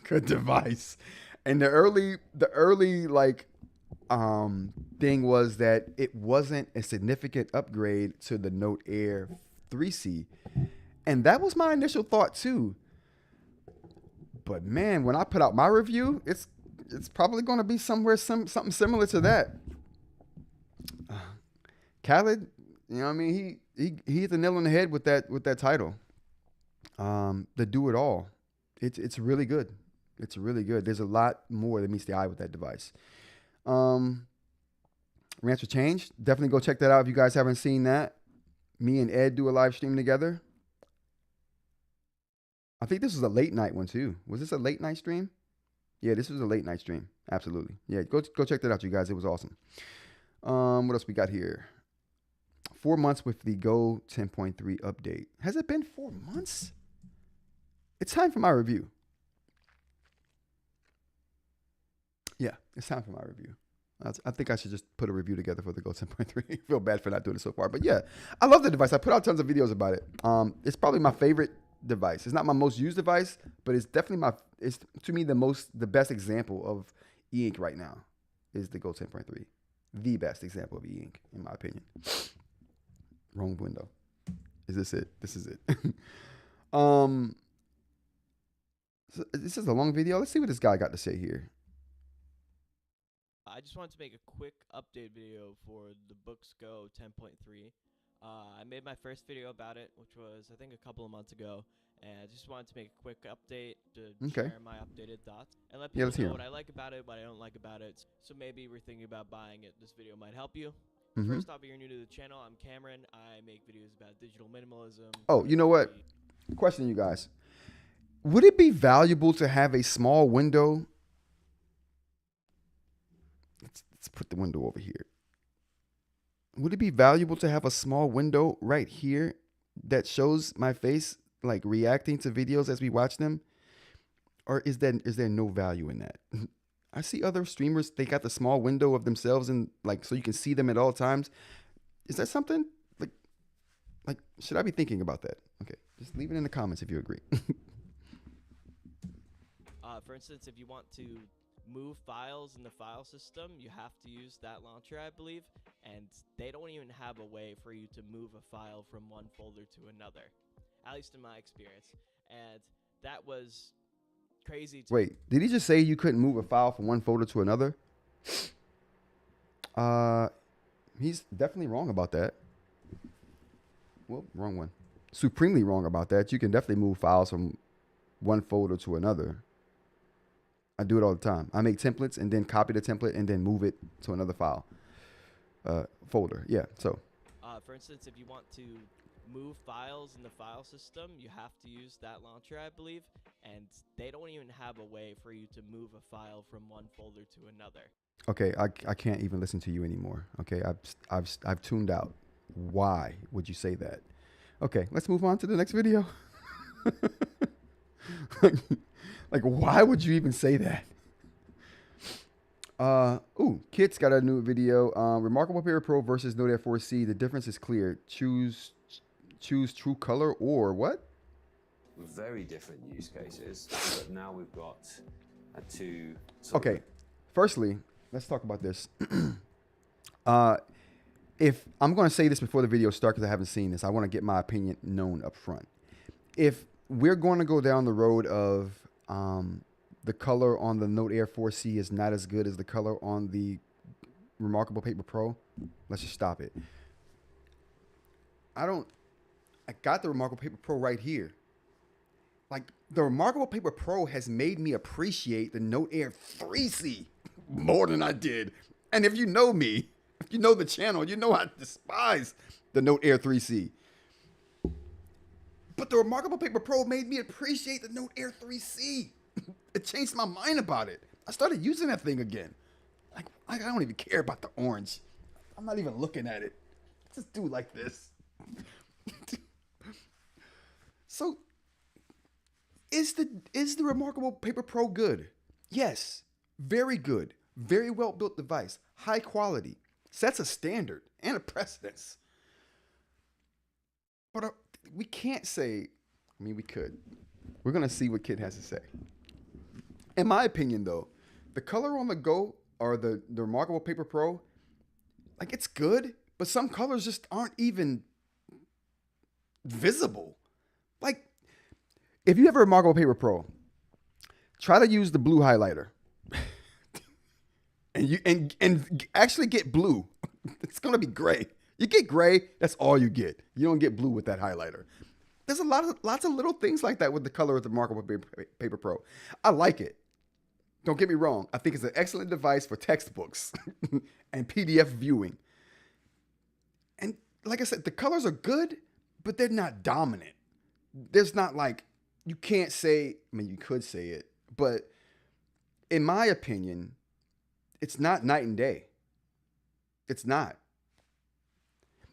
good device. And the early like thing was that it wasn't a significant upgrade to the Note Air 3C. And that was my initial thought too. But man, when I put out my review, it's probably going to be something similar to that. Khaled, you know what I mean? He hit the nail on the head with that title. The Do It All. It's really good. It's really good. There's a lot more that meets the eye with that device. Rants for Change. Definitely go check that out if you guys haven't seen that. Me and Ed do a live stream together. I think this was a late night one too. Was this a late night stream? Yeah, this was a late night stream. Absolutely. Yeah, go check that out, you guys. It was awesome. What else we got here? 4 months with the Go 10.3 update. Has it been 4 months? It's time for my review. Yeah, it's time for my review. I think I should just put a review together for the Go 10.3. I feel bad for not doing it so far. But yeah, I love the device. I put out tons of videos about it. It's probably my favorite device. It's not my most used device, but it's definitely it's to me the best example of eInk right now is the Go 10.3. The best example of eInk, in my opinion. Wrong window. Is this it? This is it. So this is a long video. Let's see what this guy got to say here. I just wanted to make a quick update video for the Boox Go 10.3. I made my first video about it, which was, I think, a couple of months ago, and I just wanted to make a quick update to share my updated thoughts and let people know what I like about it, what I don't like about it. So maybe we're thinking about buying it. This video might help you. First off, if you're new to the channel, I'm Cameron. I make videos about digital minimalism. Oh, you know what? Question, you guys. Would it be valuable to have a small window? Let's put the window over here. Would it be valuable to have a small window right here that shows my face, like reacting to videos as we watch them? Or is there no value in that? I see other streamers, they got the small window of themselves and like so you can see them at all times. Is that something like should I be thinking about that? Okay, just leave it in the comments if you agree. For instance, if you want to move files in the file system, you have to use that launcher, I believe, and they don't even have a way for you to move a file from one folder to another, at least in my experience. And that was crazy. Wait, did he just say you couldn't move a file from one folder to another? He's definitely wrong about that. Well, wrong one. Supremely wrong about that. You can definitely move files from one folder to another. I do it all the time. I make templates and then copy the template and then move it to another file folder. Yeah. So, for instance, if you want to move files in the file system, you have to use that launcher, I believe, and they don't even have a way for you to move a file from one folder to another. Okay, I can't even listen to you anymore. Okay, I've tuned out. Why would you say that? Okay, let's move on to the next video. Like, why would you even say that? Kit's got a new video. Remarkable Paper Pro versus Note Air 4C. The difference is clear. Choose true color or what? very different use cases, but now we've got two. Okay, firstly, let's talk about this. If I'm going to say this before the video starts because I haven't seen this, I want to get my opinion known up front. If we're going to go down the road of the color on the Note Air 4C is not as good as the color on the Remarkable Paper Pro, let's just stop it. I got the Remarkable Paper Pro right here. Like, the Remarkable Paper Pro has made me appreciate the Note Air 3C more than I did. And if you know me, if you know the channel, you know I despise the Note Air 3C. But the Remarkable Paper Pro made me appreciate the Note Air 3C. It changed my mind about it. I started using that thing again. Like, I don't even care about the orange. I'm not even looking at it. Just do like this. So, is the Remarkable Paper Pro good? Yes, very good. Very well built device, high quality, sets a standard and a precedence. But we can't say, I mean, we could. We're going to see what Kid has to say. In my opinion, though, the color on the Go or the Remarkable Paper Pro, like, it's good, but some colors just aren't even visible. Like, if you have a Remarkable Paper Pro, try to use the blue highlighter. And actually get blue. It's gonna be gray. You get gray, that's all you get. You don't get blue with that highlighter. There's lots of little things like that with the color of the Remarkable Paper Pro. I like it. Don't get me wrong. I think it's an excellent device for textbooks and PDF viewing. And like I said, the colors are good, but they're not dominant. There's not like, you can't say, I mean, you could say it, but in my opinion, it's not night and day. It's not.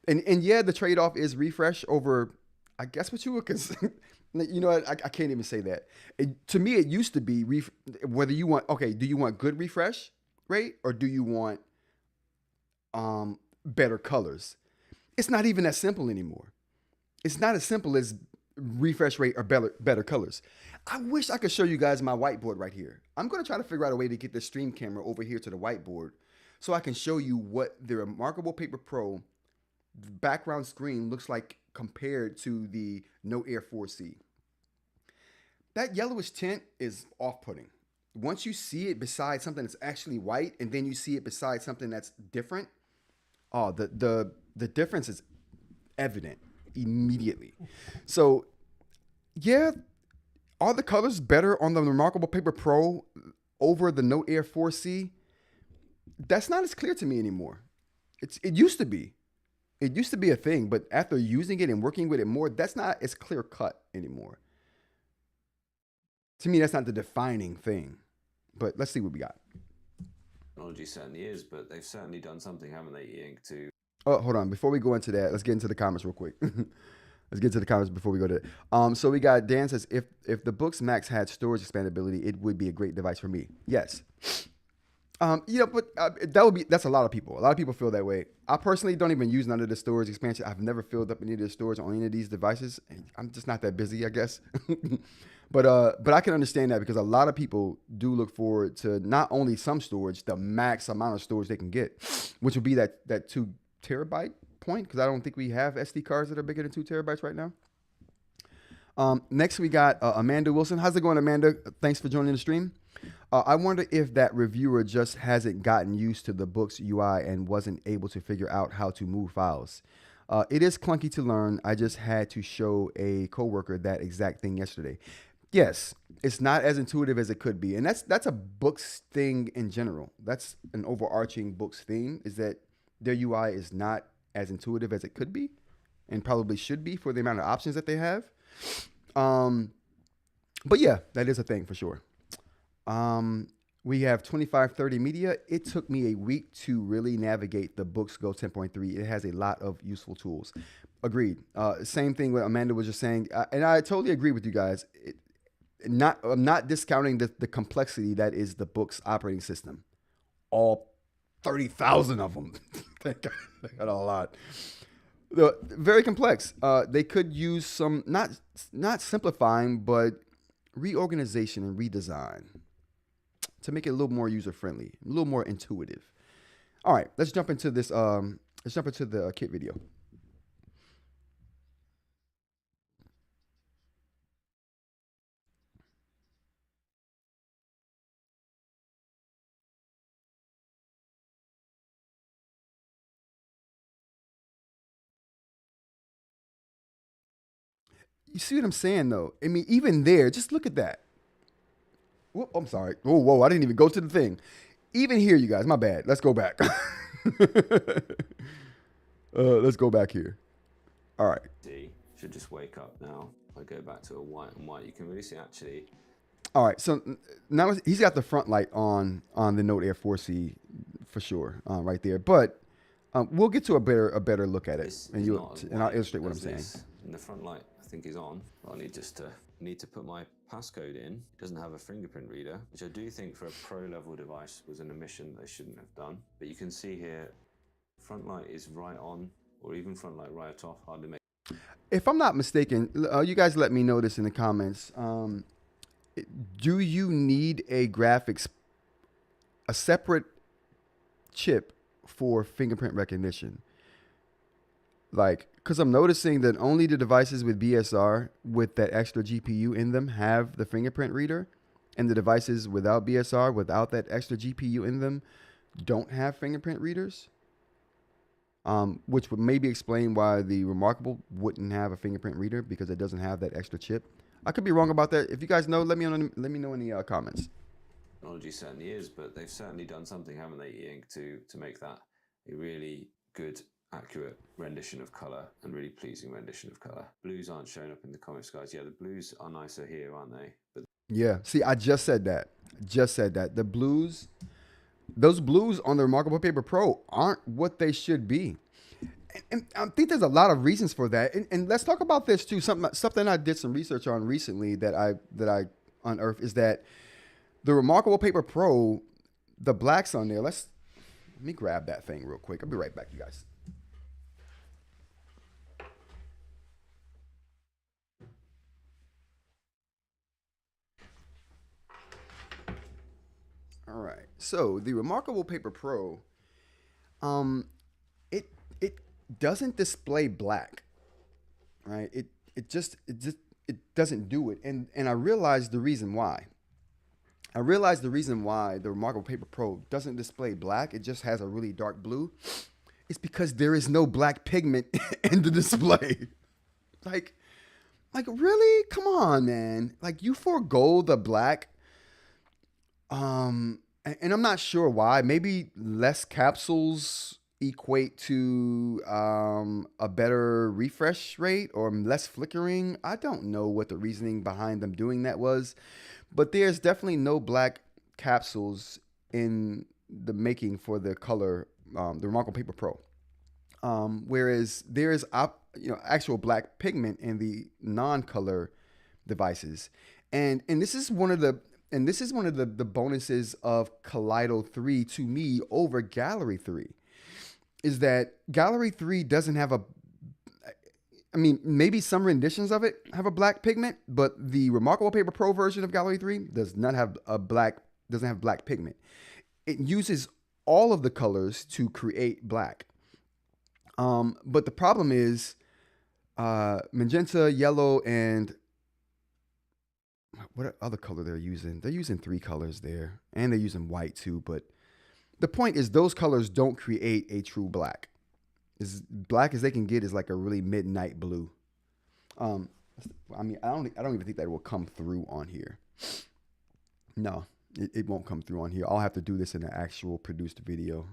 And yeah, the trade-off is refresh over, I guess what you would consider, you know what, I can't even say that. To me, it used to be, whether you want, okay, do you want good refresh rate or do you want better colors? It's not even that simple anymore. It's not as simple as refresh rate or better colors. I wish I could show you guys my whiteboard right here. I'm going to try to figure out a way to get the stream camera over here to the whiteboard so I can show you what the Remarkable Paper Pro background screen looks like compared to the Note Air 4C. That yellowish tint is off-putting. Once you see it beside something that's actually white and then you see it beside something that's different, oh, the difference is evident immediately. So, yeah, are the colors better on the Remarkable Paper Pro over the Note Air 4C? That's not as clear to me anymore. It used to be. It used to be a thing, but after using it and working with it more, that's not as clear cut anymore. To me, that's not the defining thing. But let's see what we got. Technology certainly is, but they've certainly done something, haven't they, eInk, to... Oh, hold on. Before we go into that, let's get into the comments real quick. Let's get to the comments before we go to it. So we got Dan says, if the Boox Max had storage expandability, it would be a great device for me. Yes. You know, but that's a lot of people. A lot of people feel that way. I personally don't even use none of the storage expansion. I've never filled up any of the storage on any of these devices. I'm just not that busy, I guess. But I can understand that because a lot of people do look forward to not only some storage, the max amount of storage they can get, which would be that 2 terabyte point, because I don't think we have SD cards that are bigger than 2 terabytes right now. Next, we got Amanda Wilson. How's it going, Amanda? Thanks for joining the stream. I wonder if that reviewer just hasn't gotten used to the Boox UI and wasn't able to figure out how to move files. It is clunky to learn. I just had to show a coworker that exact thing yesterday. Yes, it's not as intuitive as it could be. And that's a Boox thing in general. That's an overarching Boox theme, is that their UI is not as intuitive as it could be and probably should be for the amount of options that they have. But yeah, that is a thing for sure. We have 2530 Media. It took me a week to really navigate the Boox Go 10.3. It has a lot of useful tools. Agreed. Same thing what Amanda was just saying. And I totally agree with you guys. I'm not discounting the complexity that is the Boox operating system. All 30,000 of them. They got a lot. Very complex. They could use some not simplifying, but reorganization and redesign to make it a little more user friendly, a little more intuitive. All right, let's jump into this. Let's jump into the kit video. You see what I'm saying, though? I mean, even there, just look at that. Whoop, I'm sorry. Oh, whoa, I didn't even go to the thing. Even here, you guys, my bad. Let's go back. Let's go back here. All right. See, should just wake up now. If I go back to a white and white, you can really see actually. All right, so now he's got the front light on the Note Air 4C for sure, right there. But we'll get to a better look at it, and I'll illustrate what I'm saying. And the front light, I think, is on. I need to put my passcode in. It doesn't have a fingerprint reader, which I do think for a pro level device was an omission they shouldn't have done. But you can see here, front light is right on, or even front light right off. Hardly make. If I'm not mistaken, you guys let me know this in the comments. Do you need a separate chip for fingerprint recognition? Like, because I'm noticing that only the devices with BSR with that extra GPU in them have the fingerprint reader, and the devices without BSR, without that extra GPU in them, don't have fingerprint readers. Which would maybe explain why the Remarkable wouldn't have a fingerprint reader, because it doesn't have that extra chip. I could be wrong about that. If you guys know, let me know in the comments. Technology certainly is, but they've certainly done something, haven't they, eInk, to make that a really good, accurate rendition of color and really pleasing rendition of color. Blues aren't showing up in the comments, guys. Yeah, the blues are nicer here, aren't they? But yeah, see, I just said that. The blues, those blues on the Remarkable Paper Pro aren't what they should be. And I think there's a lot of reasons for that. And let's talk about this too. Something I did some research on recently that I unearthed is that the Remarkable Paper Pro, the blacks on there. Let me grab that thing real quick. I'll be right back, you guys. All right. So the Remarkable Paper Pro, it doesn't display black, right? It doesn't do it, and I realized the reason why. The Remarkable Paper Pro doesn't display black. It just has a really dark blue. It's because there is no black pigment in the display. Like really? Come on, man. Like, you forego the black. And I'm not sure why. Maybe less capsules equate to a better refresh rate or less flickering. I don't know what the reasoning behind them doing that was, but there's definitely no black capsules in the making for the color, the Remarkable Paper Pro. Whereas there is actual black pigment in the non-color devices, and this is one of the bonuses of Kaleido 3 to me over Gallery 3. Is that Gallery 3 doesn't have I mean, maybe some renditions of it have a black pigment, but the Remarkable Paper Pro version of Gallery 3 doesn't have black pigment. It uses all of the colors to create black. But the problem is magenta, yellow, and what other color they're using? They're using 3 colors there, and they're using white too, but the point is those colors don't create a true black. As black as they can get is like a really midnight blue. I mean, I don't even think that it will come through on here. No, it won't come through on here. I'll have to do this in an actual produced video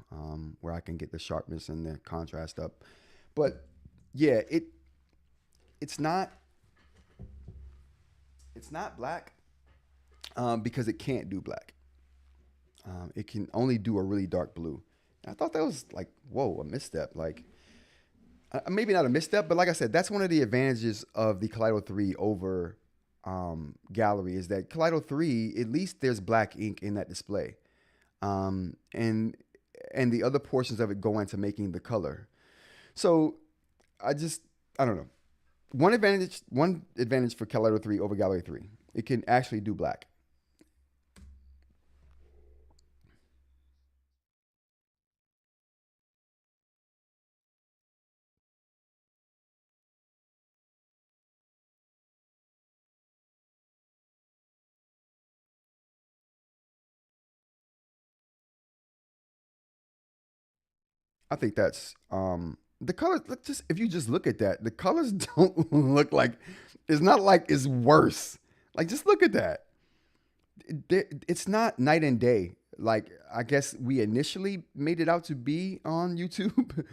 where I can get the sharpness and the contrast up. But yeah, it's not black because it can't do black. It can only do a really dark blue. And I thought that was like, whoa, a misstep. Like, maybe not a misstep, but like I said, that's one of the advantages of the Kaleido 3 over Gallery, is that Kaleido 3, at least there's black ink in that display. And the other portions of it go into making the color. So I don't know. One advantage for Kaleido 3 over Gallery 3. It can actually do black. I think that's the colors. Look, just if you just look at that, the colors don't look like. It's not like it's worse. Like just look at that. It's not night and day. Like I guess we initially made it out to be on YouTube.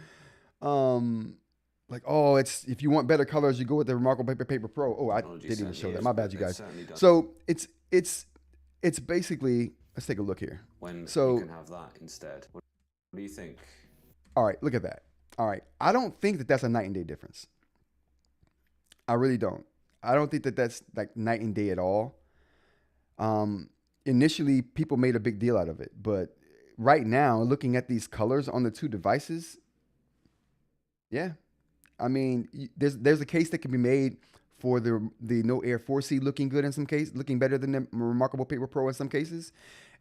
um, like oh, it's if you want better colors, you go with the Remarkable Paper Pro. Oh, I Technology didn't even certainly show that. is, My but bad, you they've guys. certainly done So it's basically. Let's take a look here. when you So can have that instead. What do you think? all right, look at that. All right, I don't think that that's a night and day difference. I really don't. I don't think that that's like night and day at all. Um, Initially, people made a big deal out of it, but right now, looking at these colors on the two devices, yeah, I mean, there's a case that can be made for the Note Air 4C looking good in some cases, looking better than the Remarkable Paper Pro in some cases,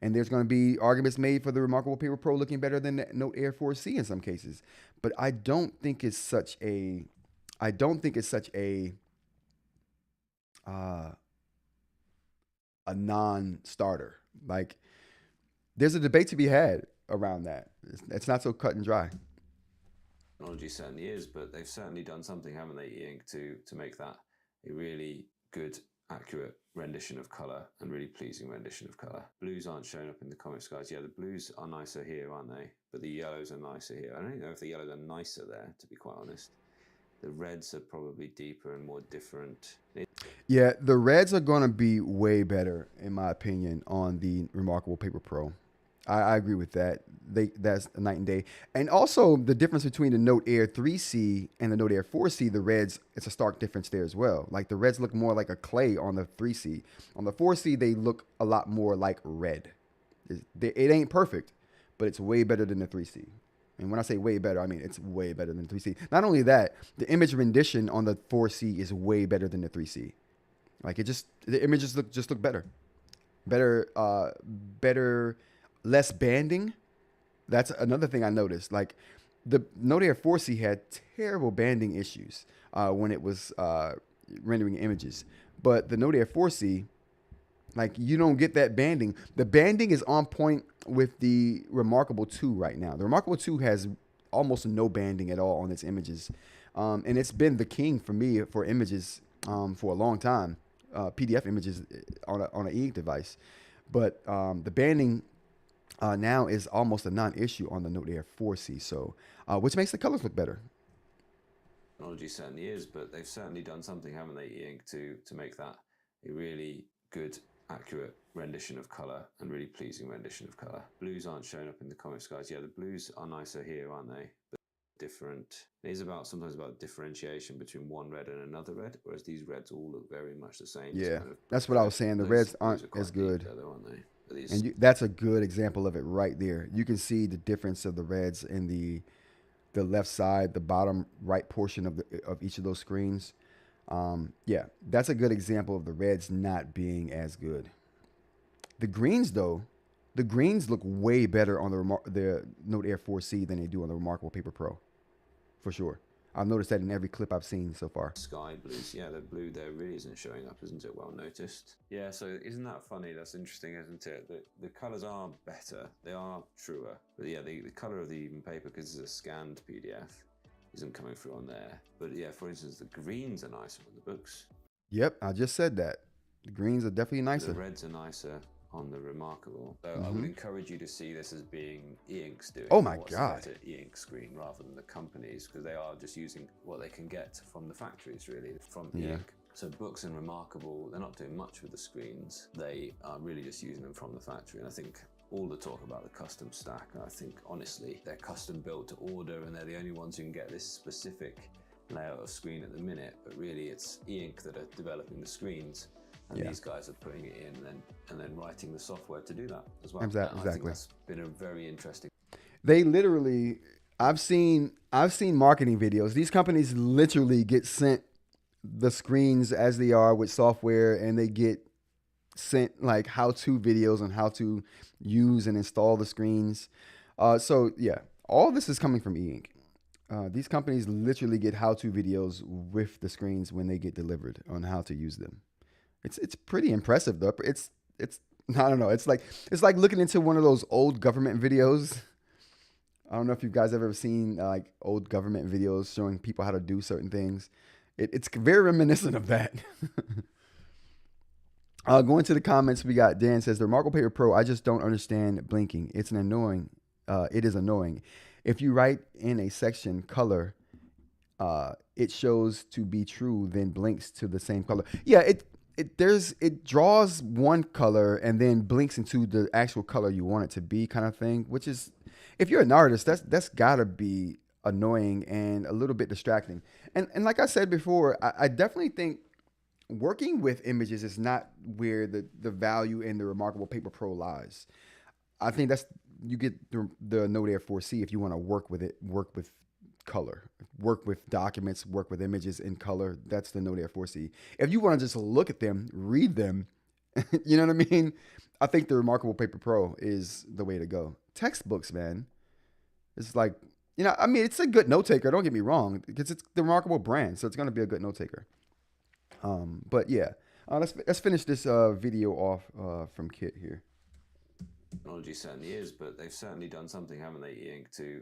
and there's going to be arguments made for the Remarkable Paper Pro looking better than the Note Air 4C in some cases. But I don't think it's such uh, a non-starter. Like there's a debate to be had around that. It's not so cut and dry. Technology certainly is, but they've certainly done something, haven't they, eInk, to make that a really good, accurate rendition of color and really pleasing rendition of color. Blues aren't showing up in the comments, guys. Yeah, the blues are nicer here, aren't they? But the yellows are nicer here. I don't know if the yellows are nicer there, to be quite honest. The reds are probably deeper and more different. Yeah, the reds are going to be way better, in my opinion, on the Remarkable Paper Pro. I agree with that. That's a night and day. And also the difference between the Note Air 3C and the Note Air 4C, the reds, it's a stark difference there as well. Like the reds look more like a clay on the 3C. On the 4C, they look a lot more like red. It ain't perfect, but it's way better than the 3C. And when I say way better, I mean it's way better than the 3C. Not only that, the image rendition on the 4C is way better than the 3C. Like the images look better, better, less banding. That's another thing I noticed. Like the Note Air 4C had terrible banding issues when it was rendering images, but the Note Air 4C, like you don't get that banding. The banding is on point with the Remarkable 2 right now. The Remarkable 2 has almost no banding at all on its images, and it's been the king for me for images for a long time. PDF images on an e-ink device, but the banding now is almost a non-issue on the Note Air 4C. So, which makes the colors look better. Technology certainly is, but they've certainly done something, haven't they, eInk, to make that a really good, accurate rendition of color and really pleasing rendition of color. Blues aren't showing up in the comments, guys. Yeah, the blues are nicer here, aren't they? But different. It is sometimes about differentiation between one red and another red, whereas these reds all look very much the same. Yeah, that's what I was saying. The reds aren't as good. Though, aren't they? And that's a good example of it right there. You can see the difference of the reds in the left side, the bottom right portion of each of those screens. Yeah, that's a good example of the reds not being as good. The greens, though, the greens look way better on the Note Air 4C than they do on the Remarkable Paper Pro, for sure. I've noticed that in every clip I've seen so far. Sky blues, yeah, the blue there really isn't showing up, isn't it? Well noticed. Yeah, so isn't that funny? That's interesting, isn't it? The colors are better, they are truer, but yeah, the color of the even paper, because it's a scanned PDF, isn't coming through on there. But yeah, for instance, the greens are nicer on the Boox. Yep, I just said that. The greens are definitely nicer. The reds are nicer on the Remarkable. So I would encourage you to see this as being eInk's doing. Oh my god! E-ink screen rather than the companies, because they are just using what they can get from the factories, really, from eInk. So Boox and Remarkable, they're not doing much with the screens. They are really just using them from the factory. And I think all the talk about the custom stack, I think honestly they're custom built to order, and they're the only ones who can get this specific layout of screen at the minute. But really, it's eInk that are developing the screens. And these guys are putting it in and then writing the software to do that as well. Exactly. I think that's been a very interesting. They literally, I've seen marketing videos. These companies literally get sent the screens as they are with software, and they get sent like how-to videos on how to use and install the screens. So yeah, all this is coming from eInk. These companies literally get how-to videos with the screens when they get delivered on how to use them. It's pretty impressive though. It's I don't know. It's like looking into one of those old government videos. I don't know if you guys ever seen like old government videos showing people how to do certain things. It's very reminiscent of that. Going to the comments, we got Dan says the Remarkable Paper Pro. I just don't understand blinking. It's an annoying. It is annoying. If you write in a section color, it shows to be true, then blinks to the same color. Yeah, it draws one color and then blinks into the actual color you want it to be, kind of thing. Which is, if you're an artist, that's gotta be annoying and a little bit distracting. And like I said before, I definitely think working with images is not where the value in the Remarkable Paper Pro lies. I think that's, you get the Note Air 4C if you want to work with it, work with color, work with documents, work with images in color. That's the Note Air 4C. If you want to just look at them, read them, you know what I mean? I think the Remarkable Paper Pro is the way to go. Textbooks, man. It's like, you know, I mean, it's a good note taker. Don't get me wrong, because it's the Remarkable brand, so it's going to be a good note taker. But yeah, let's finish this video off from Kit here. Technology certainly is, but they've certainly done something, haven't they, eInk, to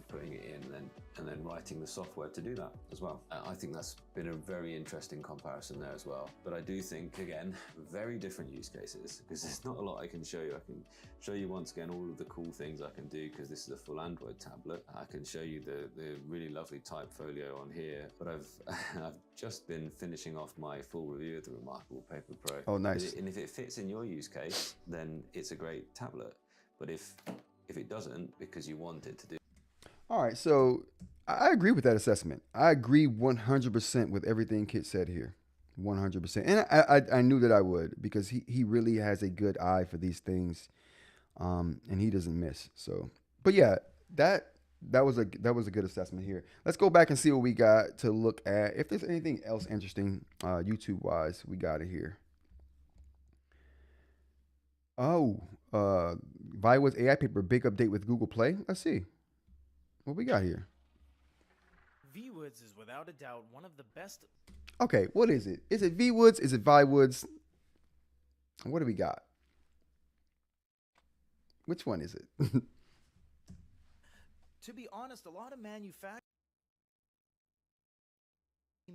putting it in and then writing the software to do that as well. I think that's been a very interesting comparison there as well. But I do think, again, very different use cases, because there's not a lot I can show you. I can show you once again all of the cool things I can do, because this is a full Android tablet. I can show you the really lovely type folio on here, but I've just been finishing off my full review of the Remarkable Paper Pro. Oh, nice. And if it fits in your use case, then it's a great tablet. But if it doesn't, because you want it to do. All right, so I agree with that assessment. I agree 100% with everything Kit said here, 100%. And I knew that I would, because he really has a good eye for these things, and he doesn't miss. So, but yeah, that was a good assessment here. Let's go back and see what we got to look at. If there's anything else interesting, YouTube wise, we got it here. Oh, Viwoods AI paper, big update with Google Play. Let's see. What we got here? Viwoods is without a doubt one of the best. Okay, what is it? Is it Viwoods? Is it Viwoods? What do we got? Which one is it? To be honest, a lot of manufacturers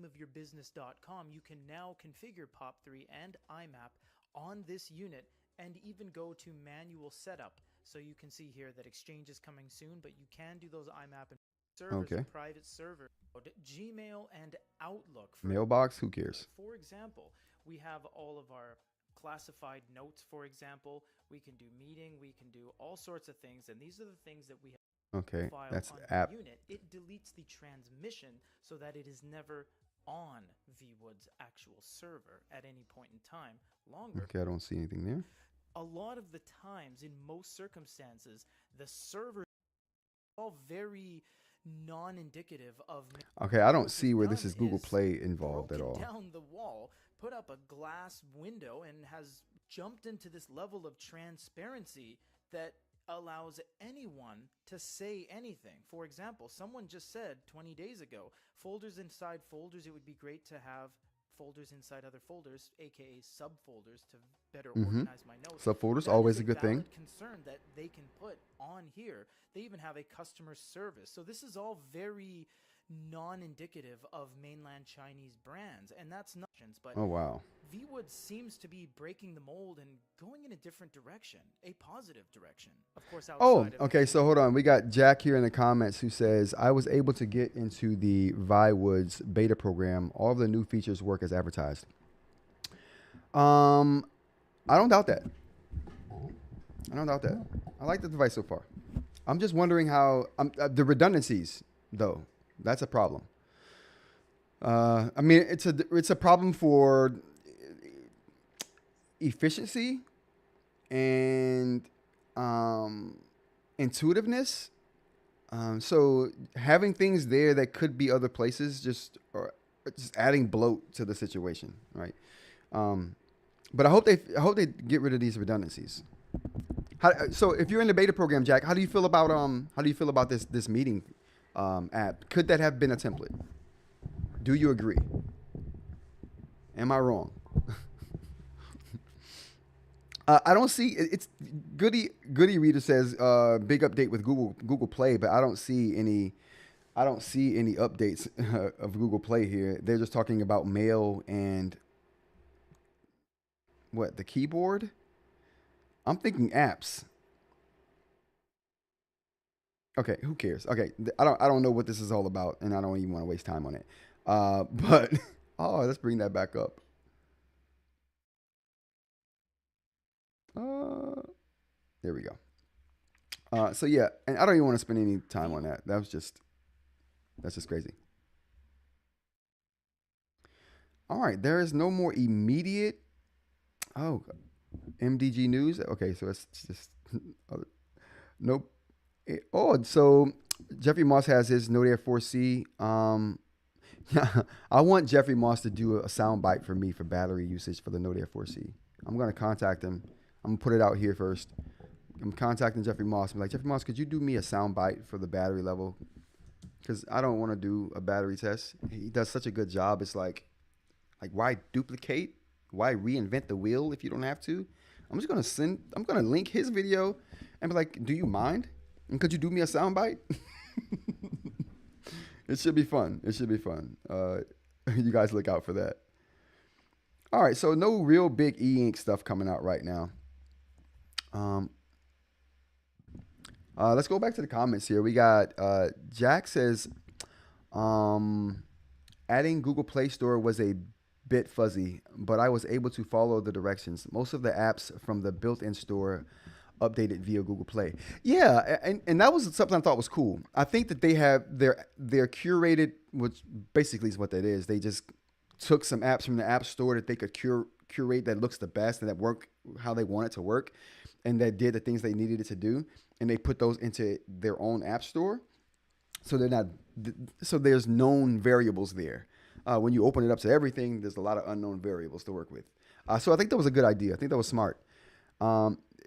of yourbusiness.com, you can now configure POP3 and IMAP on this unit and even go to manual setup. So you can see here that Exchange is coming soon, but you can do those IMAP and servers, okay. Private server, Gmail and Outlook. Mailbox, who cares? For example, we have all of our classified notes, for example. We can do meeting, we can do all sorts of things, and these are the things that we have. Okay, that's on app. The unit. It deletes the transmission so that it is never on Viwoods' actual server at any point in time. Longer. Okay, I don't see anything there. A lot of the times, in most circumstances, the server is all very non-indicative of. Okay, I don't see where this is Google Play involved at all. Down the wall, put up a glass window, and has jumped into this level of transparency that allows anyone to say anything. For example, someone just said 20 days ago, folders inside folders, it would be great to have folders inside other folders, aka subfolders, to better organize my notes. Subfolders, always a good thing. Concern that they can put on here. They even have a customer service. So this is all very non-indicative of mainland Chinese brands, and that's not. But oh wow, Viwoods seems to be breaking the mold and going in a different direction, a positive direction. Of course. Okay. So hold on, we got Jack here in the comments who says, "I was able to get into the Viwoods beta program. All of the new features work as advertised." I don't doubt that. I like the device so far. I'm just wondering how the redundancies, though. That's a problem. I mean, it's a problem for efficiency and intuitiveness, So having things there that could be other places or just adding bloat to the situation, right? Um, but I hope they get rid of these redundancies. So if you're in the beta program, Jack, how do you feel about this meeting app? Could that have been a template? Do you agree? Am I wrong? I don't see it's Goody Reader says big update with Google Play, but I don't see any updates of Google Play here. They're just talking about mail and what, the keyboard? I'm thinking apps. Okay, who cares? Okay, I don't know what this is all about, and I don't even want to waste time on it. But oh, let's bring that back up. Uh, there we go. So yeah, and I don't even want to spend any time on that. That's just crazy. All right, there is no more immediate. Oh, MDG news. Okay, so it's just nope. Oh, so Jeffrey Moss has his Node Air 4C. I want Jeffrey Moss to do a soundbite for me for battery usage for the Node Air 4C. I'm gonna contact him. I'm gonna put it out here first. I'm contacting Jeffrey Moss. I'm like, Jeffrey Moss, could you do me a soundbite for the battery level? Because I don't want to do a battery test. He does such a good job. It's like why duplicate? Why reinvent the wheel if you don't have to? I'm gonna link his video and be like, do you mind? And could you do me a soundbite? It should be fun. It should be fun. You guys look out for that. All right, so no real big eInk stuff coming out right now. Let's go back to the comments here. We got Jack says, adding Google Play Store was a bit fuzzy, but I was able to follow the directions. Most of the apps from the built-in store updated via Google Play. Yeah, and that was something I thought was cool. I think that they have their curated, which basically is what that is. They just took some apps from the App Store that they could curate that looks the best and that work how they want it to work, and that did the things they needed it to do, and they put those into their own App Store. So there's known variables there. When you open it up to everything, there's a lot of unknown variables to work with. So I think that was a good idea. I think that was smart.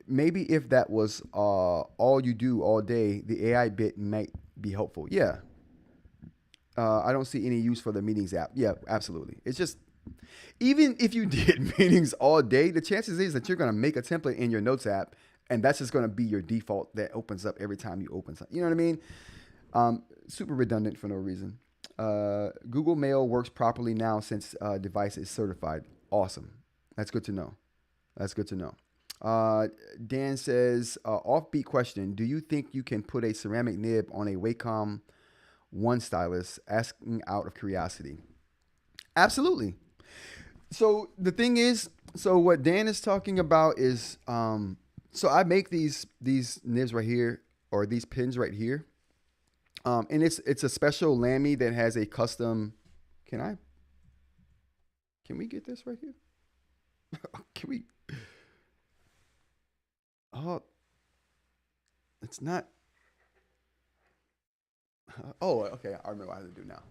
Maybe if that was all you do all day, the AI bit might be helpful. Yeah. I don't see any use for the meetings app. Yeah, absolutely. It's just, even if you did meetings all day, the chances is that you're going to make a template in your notes app, and that's just going to be your default that opens up every time you open something. You know what I mean? Super redundant for no reason. Google Mail works properly now since device is certified. Awesome. That's good to know. That's good to know. Dan says, offbeat question. Do you think you can put a ceramic nib on a Wacom 1 stylus? Asking out of curiosity. Absolutely. So the thing is, so what Dan is talking about is, so I make these nibs right here, or these pins right here. And it's a special Lamy that has a custom. Can we get this right here? Can we? Oh, it's not. Oh, okay. I remember what I have to do now.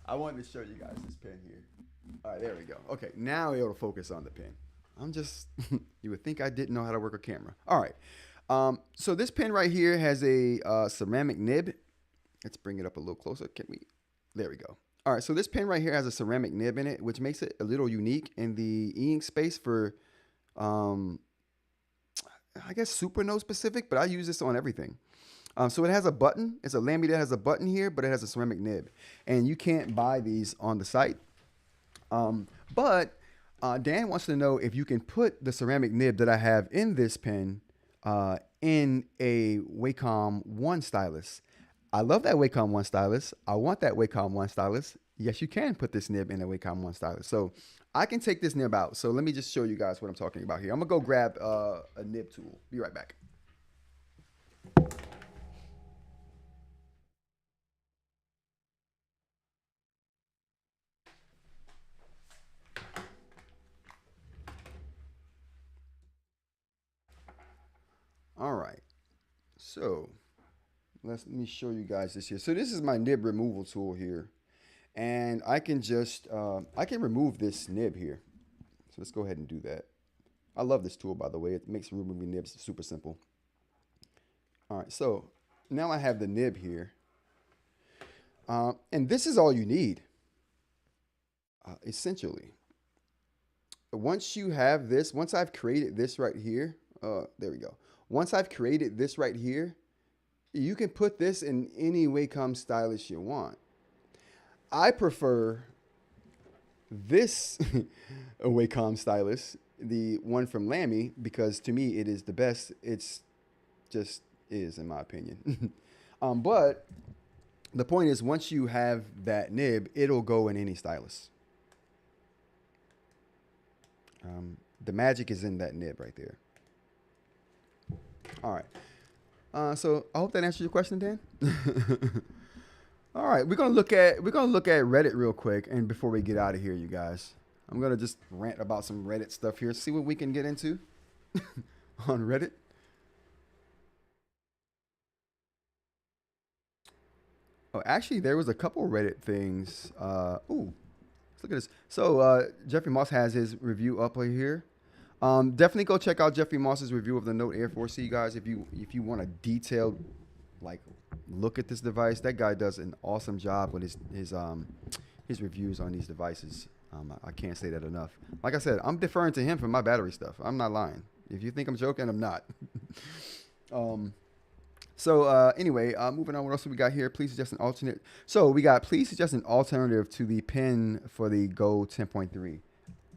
I wanted to show you guys this pen here. All right, there we go. Okay, now it'll focus on the pen. I'm just, you would think I didn't know how to work a camera. All right. So this pen right here has a ceramic nib. Let's bring it up a little closer. There we go. All right, so this pen right here has a ceramic nib in it, which makes it a little unique in the e-ink space for, I guess, Supernote specific, but I use this on everything. So it has a button. It's a Lamy that has a button here, but it has a ceramic nib. And you can't buy these on the site. But Dan wants to know if you can put the ceramic nib that I have in this pen in a Wacom 1 stylus. I love that Wacom 1 stylus. I want that Wacom 1 stylus. Yes, you can put this nib in a Wacom 1 stylus. So I can take this nib out. So let me just show you guys what I'm talking about here. I'm going to go grab a nib tool. Be right back. All right. So let me show you guys this here. So this is my nib removal tool here. And I can just, I can remove this nib here. So let's go ahead and do that. I love this tool, by the way. It makes removing nibs super simple. All right, so now I have the nib here. And this is all you need, essentially. Once you have this, once I've created this right here, there we go. Once I've created this right here, you can put this in any Wacom stylus you want. I prefer this Wacom stylus, the one from Lamy, because to me it is the best. It's just is, in my opinion. But the point is, once you have that nib, it'll go in any stylus. The magic is in that nib right there. All right. So I hope that answers your question, Dan. All right, we're gonna look at Reddit real quick, and before we get out of here, you guys, I'm gonna just rant about some Reddit stuff here. See what we can get into on Reddit. Oh, actually, there was a couple Reddit things. Ooh, let's look at this. So Jeffrey Moss has his review up here. Definitely go check out Jeffrey Moss's review of the Note Air 4C, guys. If you want a detailed look at this device, that guy does an awesome job with his reviews on these devices. I can't say that enough. Like I said, I'm deferring to him for my battery stuff. I'm not lying. If you think I'm joking, I'm not. Anyway, moving on. What else do we got here? Please suggest an alternate. So we got please suggest an alternative to the pen for the Go 10.3.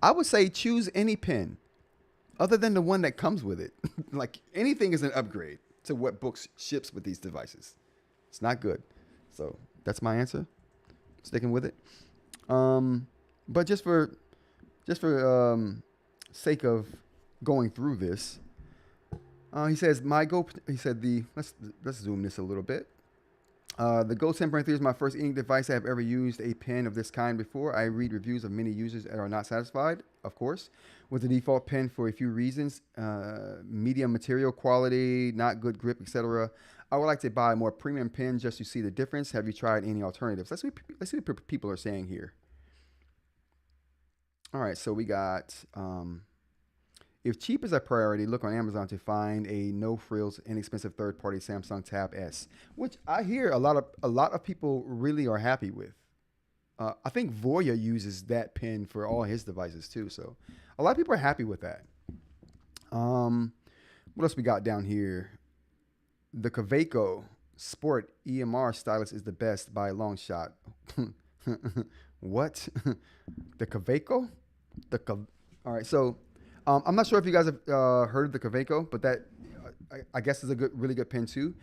I would say choose any pen other than the one that comes with it. Like anything is an upgrade to what Boox ships with these devices. It's not good. So that's my answer. Sticking with it. But just for sake of going through this, he says let's zoom this a little bit. The Go 10.3 is my first ink device I have ever used a pen of this kind before. I read reviews of many users that are not satisfied, of course, with the default pen for a few reasons: medium material quality, not good grip, etc. I would like to buy a more premium pen just to see the difference. Have you tried any alternatives? Let's see what people are saying here. All right, so we got, if cheap is a priority, look on Amazon to find a no-frills, inexpensive third-party Samsung Tab S, which I hear a lot of people really are happy with. I think Voya uses that pen for all his devices too, so a lot of people are happy with that. What else we got down here? The Kaweco Sport EMR stylus is the best by a long shot. What? The Kaweco? All right, so I'm not sure if you guys have heard of the Kaweco, but that I guess is a really good pen too.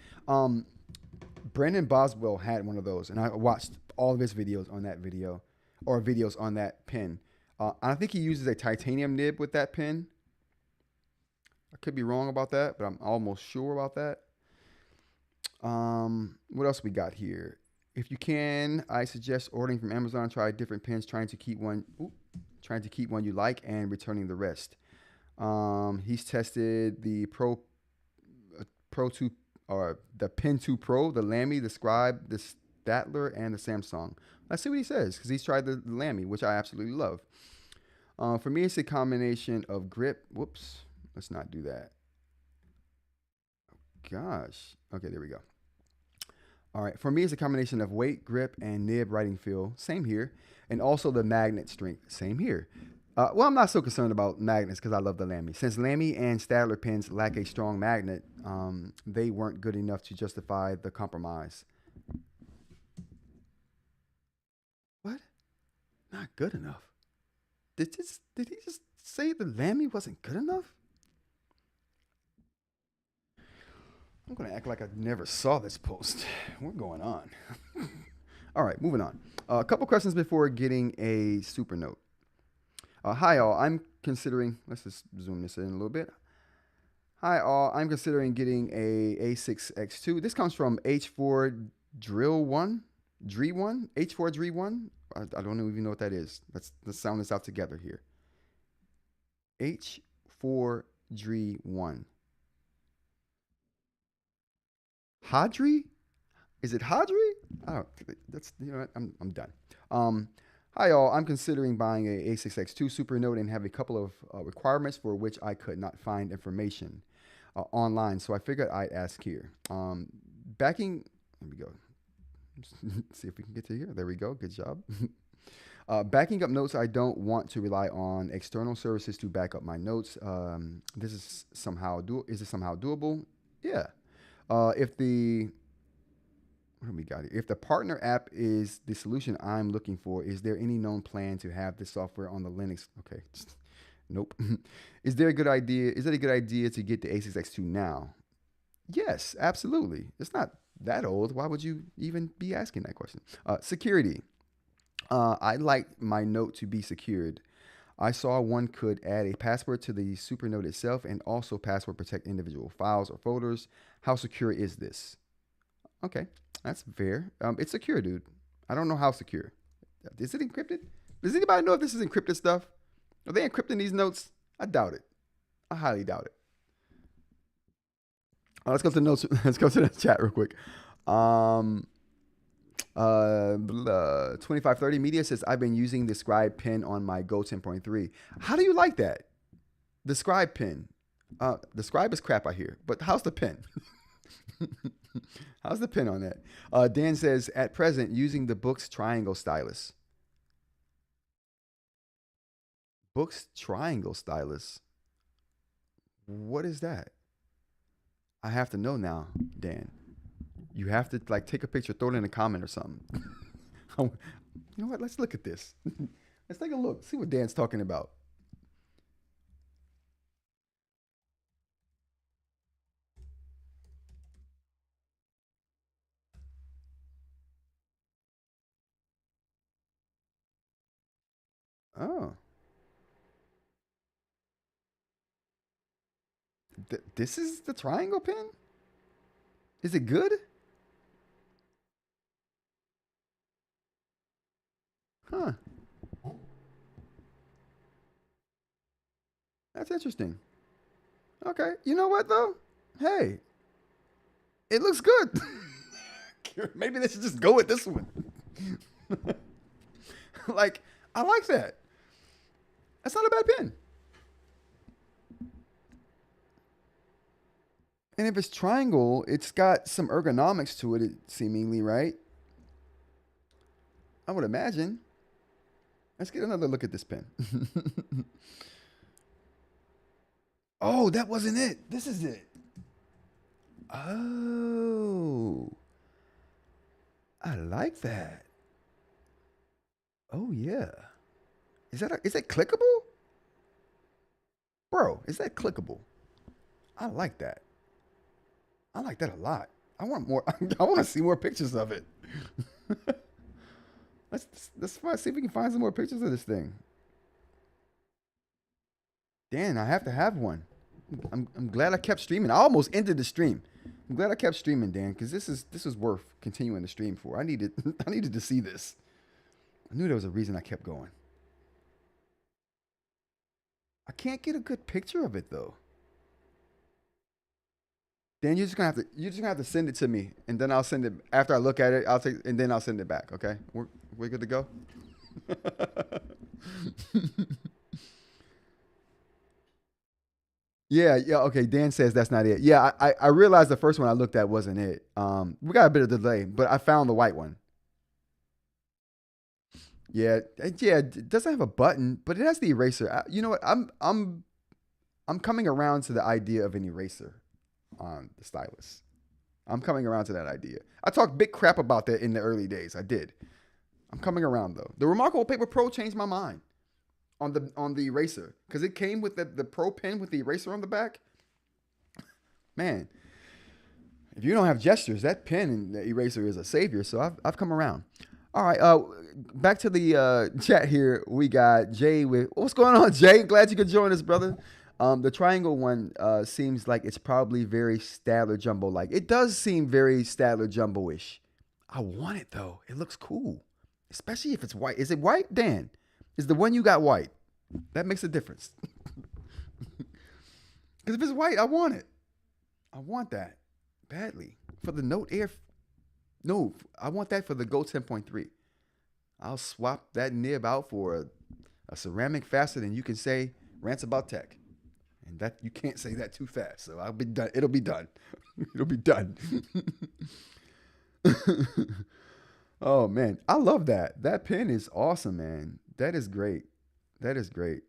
Brandon Boswell had one of those, and I watched all of his videos on that videos on that pen. I think he uses a titanium nib with that pen. I could be wrong about that, but I'm almost sure about that. What else we got here? If you can, I suggest ordering from Amazon. Try different pens, trying to keep one you like and returning the rest. He's tested the Pro 2 or the Pen 2 Pro, the Lamy, the Scribe, the Statler, and the Samsung. Let's see what he says, because he's tried the Lamy, which I absolutely love. For me, it's a combination of grip. Whoops, let's not do that. Gosh. Okay, there we go. All right. For me, it's a combination of weight, grip, and nib writing feel. Same here. And also the magnet strength. Same here. Well, I'm not so concerned about magnets because I love the Lamy. Since Lamy and Statler pens lack a strong magnet, they weren't good enough to justify the compromise. What? Not good enough? Did he just say the Lamy wasn't good enough? I'm going to act like I never saw this post. What's going on? All right, moving on. A couple questions before getting a Supernote. Hi, all. I'm considering, let's just zoom this in a little bit. Hi, all. I'm considering getting a A6X2. This comes from H4 Drill 1. H4 Drill 1. I don't even know what that is. Let's sound this out together here. H4 Drill 1. Hadri? Is it Hadri? I don't. That's what, I'm done. Hi all. I'm considering buying a A6X2 Supernote and have a couple of requirements for which I could not find information online. So I figured I'd ask here. Backing. Let me go. See if we can get to here. There we go. Good job. Backing up notes, I don't want to rely on external services to back up my notes. This is somehow Is this somehow doable? Yeah. If the what do we got here? If the partner app is the solution I'm looking for, is there any known plan to have this software on the Linux? Okay. Nope. Is there a good idea? Is it a good idea to get the A6X2 now? Yes, absolutely. It's not that old. Why would you even be asking that question? Security. I'd like my note to be secured. I saw one could add a password to the Supernote itself and also password protect individual files or folders. How secure is this? Okay, that's fair. It's secure, dude. I don't know how secure. Is it encrypted? Does anybody know if this is encrypted stuff? Are they encrypting these notes? I doubt it. I highly doubt it. Let's go to the notes. Let's go to the chat real quick. 2530 Media says, I've been using the Scribe pen on my Go 10.3. How do you like that? The Scribe pen. The Scribe is crap, I hear. But how's the pen? How's the pen on that? Dan says, at present, using the Boox triangle stylus. Boox triangle stylus? What is that? I have to know now, Dan. You have to like take a picture, throw it in a comment or something. You know what? Let's look at this. Let's take a look. See what Dan's talking about. Oh. This is the triangle pen? Is it good? Huh. That's interesting. Okay. You know what, though? Hey, it looks good. Maybe they should just go with this one. Like, I like that. That's not a bad pen. And if it's triangle, it's got some ergonomics to it, seemingly, right? I would imagine. Let's get another look at this pen. Oh, that wasn't it. This is it. Oh. I like that. Oh, yeah. Is that clickable? Bro, is that clickable? I like that. I like that a lot. I want more. I want to see more pictures of it. Let's see if we can find some more pictures of this thing. Dan, I have to have one. I'm glad I kept streaming. I almost ended the stream. I'm glad I kept streaming, Dan, because this is worth continuing to stream for. I needed to see this. I knew there was a reason I kept going. I can't get a good picture of it though. Dan, you're just gonna have to send it to me, and then I'll send it after I look at it. And then I'll send it back. Okay, we're good to go. Yeah. Okay. Dan says that's not it. Yeah, I realized the first one I looked at wasn't it. We got a bit of delay, but I found the white one. Yeah. It doesn't have a button, but it has the eraser. You know what? I'm coming around to the idea of an eraser on the stylus. I'm coming around to that idea. I talked big crap about that in the early days. I did. I'm coming around though. The Remarkable Paper Pro changed my mind on the eraser because it came with the Pro pen with the eraser on the back. Man, if you don't have gestures, that pen and the eraser is a savior. So I've come around. All right, back to the chat here. We got Jay with what's going on, Jay? Glad you could join us, brother. The triangle one seems like it's probably very Stadler Jumbo like. It does seem very Stadler Jumbo-ish. I want it though. It looks cool, especially if it's white. Is it white, Dan? Is the one you got white? That makes a difference. Because if it's white, I want it. I want that badly for the Note Air. No, I want that for the Go 10.3. I'll swap that nib out for a ceramic faster than you can say Rants About Tech. And that you can't say that too fast. So I'll be done. It'll be done. It'll be done. Oh man, I love that. That pen is awesome, man. That is great. That is great.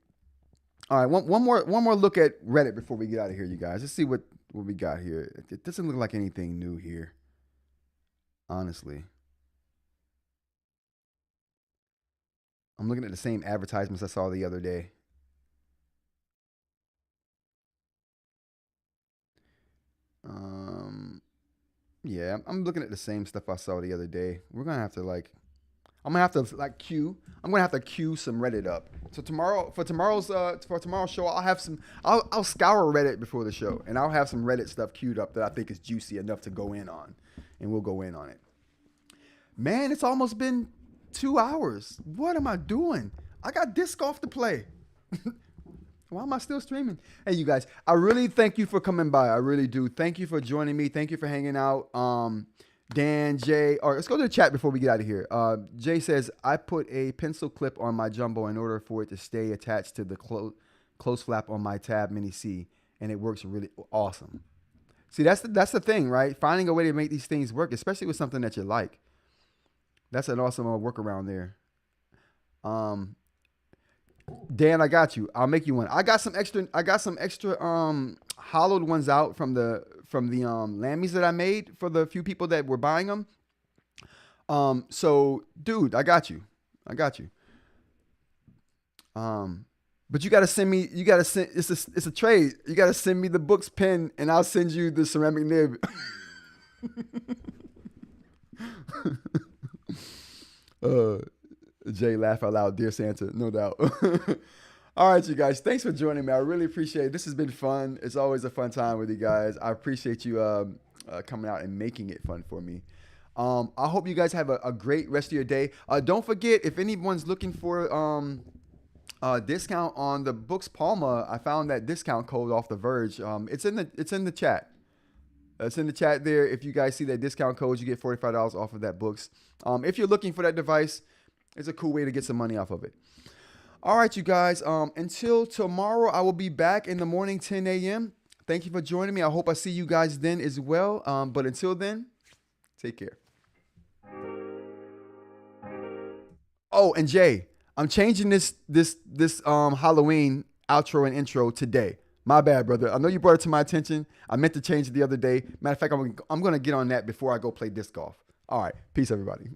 All right, one more look at Reddit before we get out of here, you guys. Let's see what we got here. It doesn't look like anything new here, honestly. I'm looking at the same advertisements I saw the other day. Yeah, I'm looking at the same stuff I saw the other day. We're gonna have to I'm gonna have to queue some Reddit up. So for tomorrow's show, I'll scour Reddit before the show, and I'll have some Reddit stuff queued up that I think is juicy enough to go in on, and we'll go in on it. Man, it's almost been 2 hours. What am I doing? I got disc golf to play. Why am I still streaming? Hey, you guys, I really thank you for coming by. I really do. Thank you for joining me. Thank you for hanging out. Dan, Jay, or let's go to the chat before we get out of here. Jay says, I put a pencil clip on my jumbo in order for it to stay attached to the close flap on my Tab Mini C, and it works really awesome. See, that's the thing, right? Finding a way to make these things work, especially with something that you like. That's an awesome workaround there. Dan, I got you. I'll make you one. I got some extra hollowed ones out from the Lamys that I made for the few people that were buying them. So dude, I got you. But you gotta send me. It's a trade. You gotta send me the Boox pen, and I'll send you the ceramic nib. Jay, laugh out loud, dear Santa, no doubt. All right, you guys, thanks for joining me. I really appreciate it. This has been fun. It's always a fun time with you guys. I appreciate you coming out and making it fun for me. I hope you guys have a great rest of your day. Don't forget, if anyone's looking for a discount on the Boox Palma, I found that discount code off The Verge. It's in the chat. It's in the chat there. If you guys see that discount code, you get $45 off of that Boox. If you're looking for that device, it's a cool way to get some money off of it. All right, you guys. Until tomorrow, I will be back in the morning, 10 a.m. Thank you for joining me. I hope I see you guys then as well. But until then, take care. Oh, and Jay, I'm changing this Halloween outro and intro today. My bad, brother. I know you brought it to my attention. I meant to change it the other day. Matter of fact, I'm going to get on that before I go play disc golf. All right. Peace, everybody.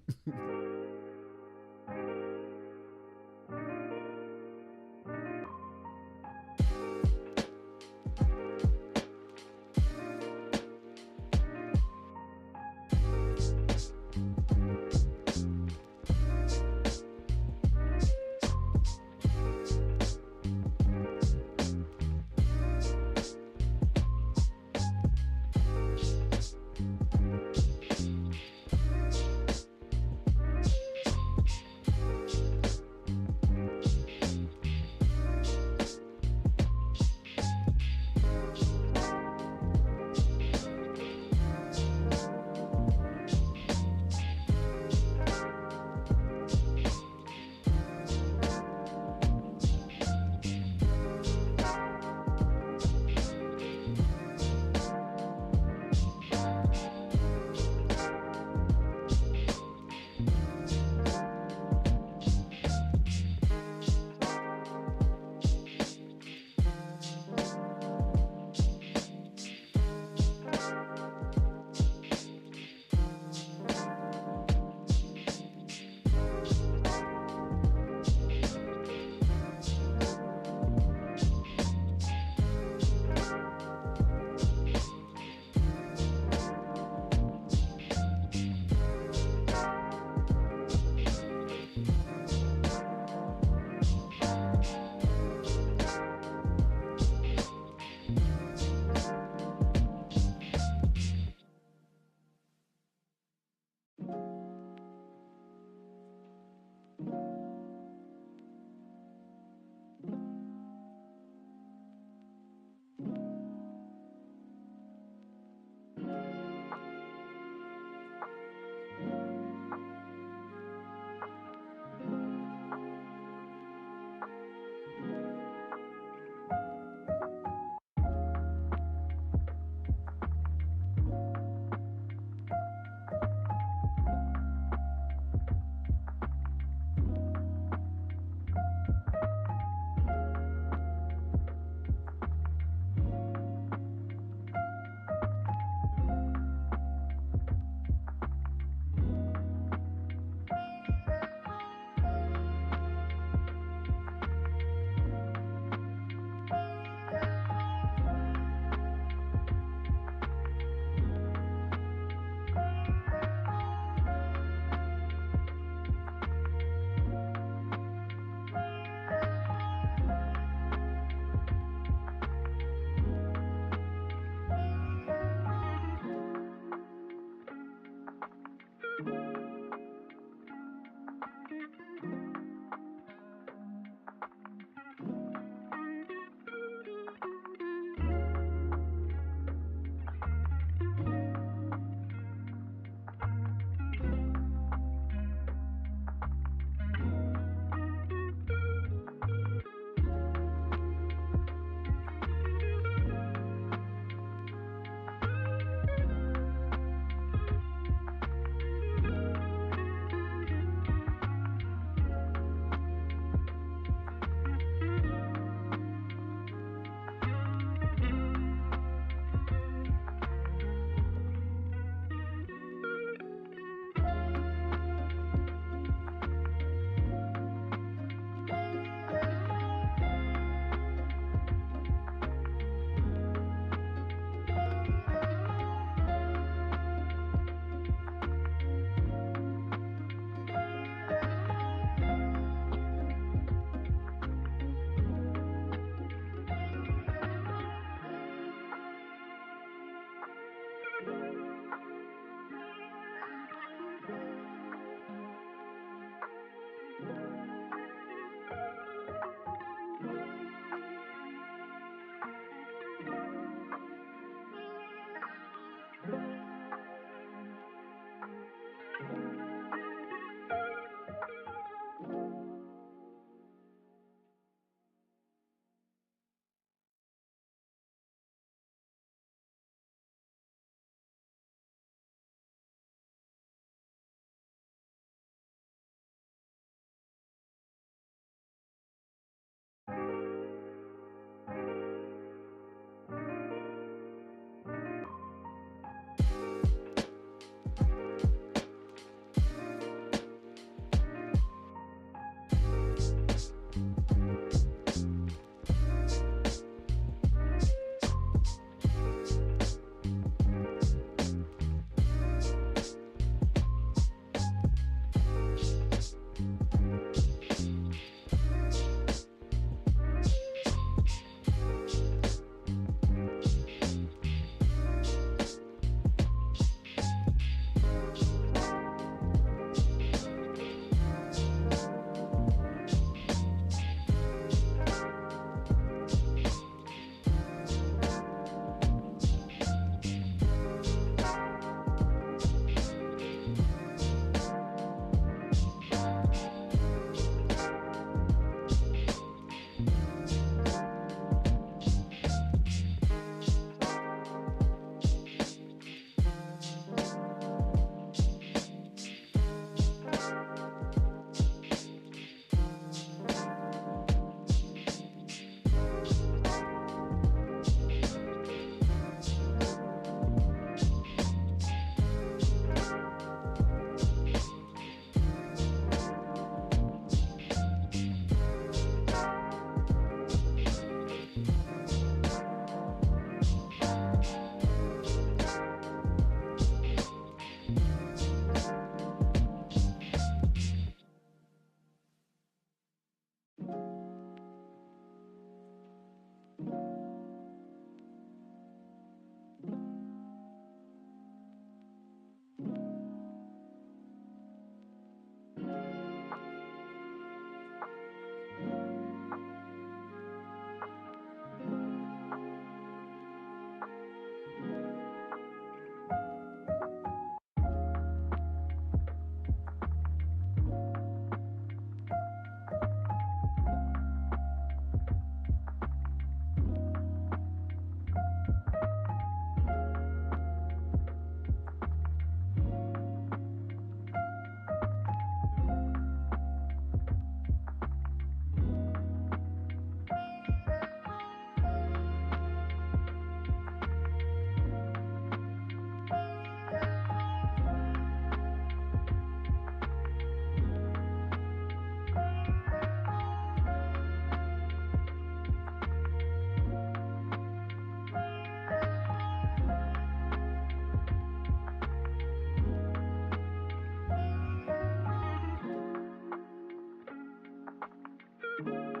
you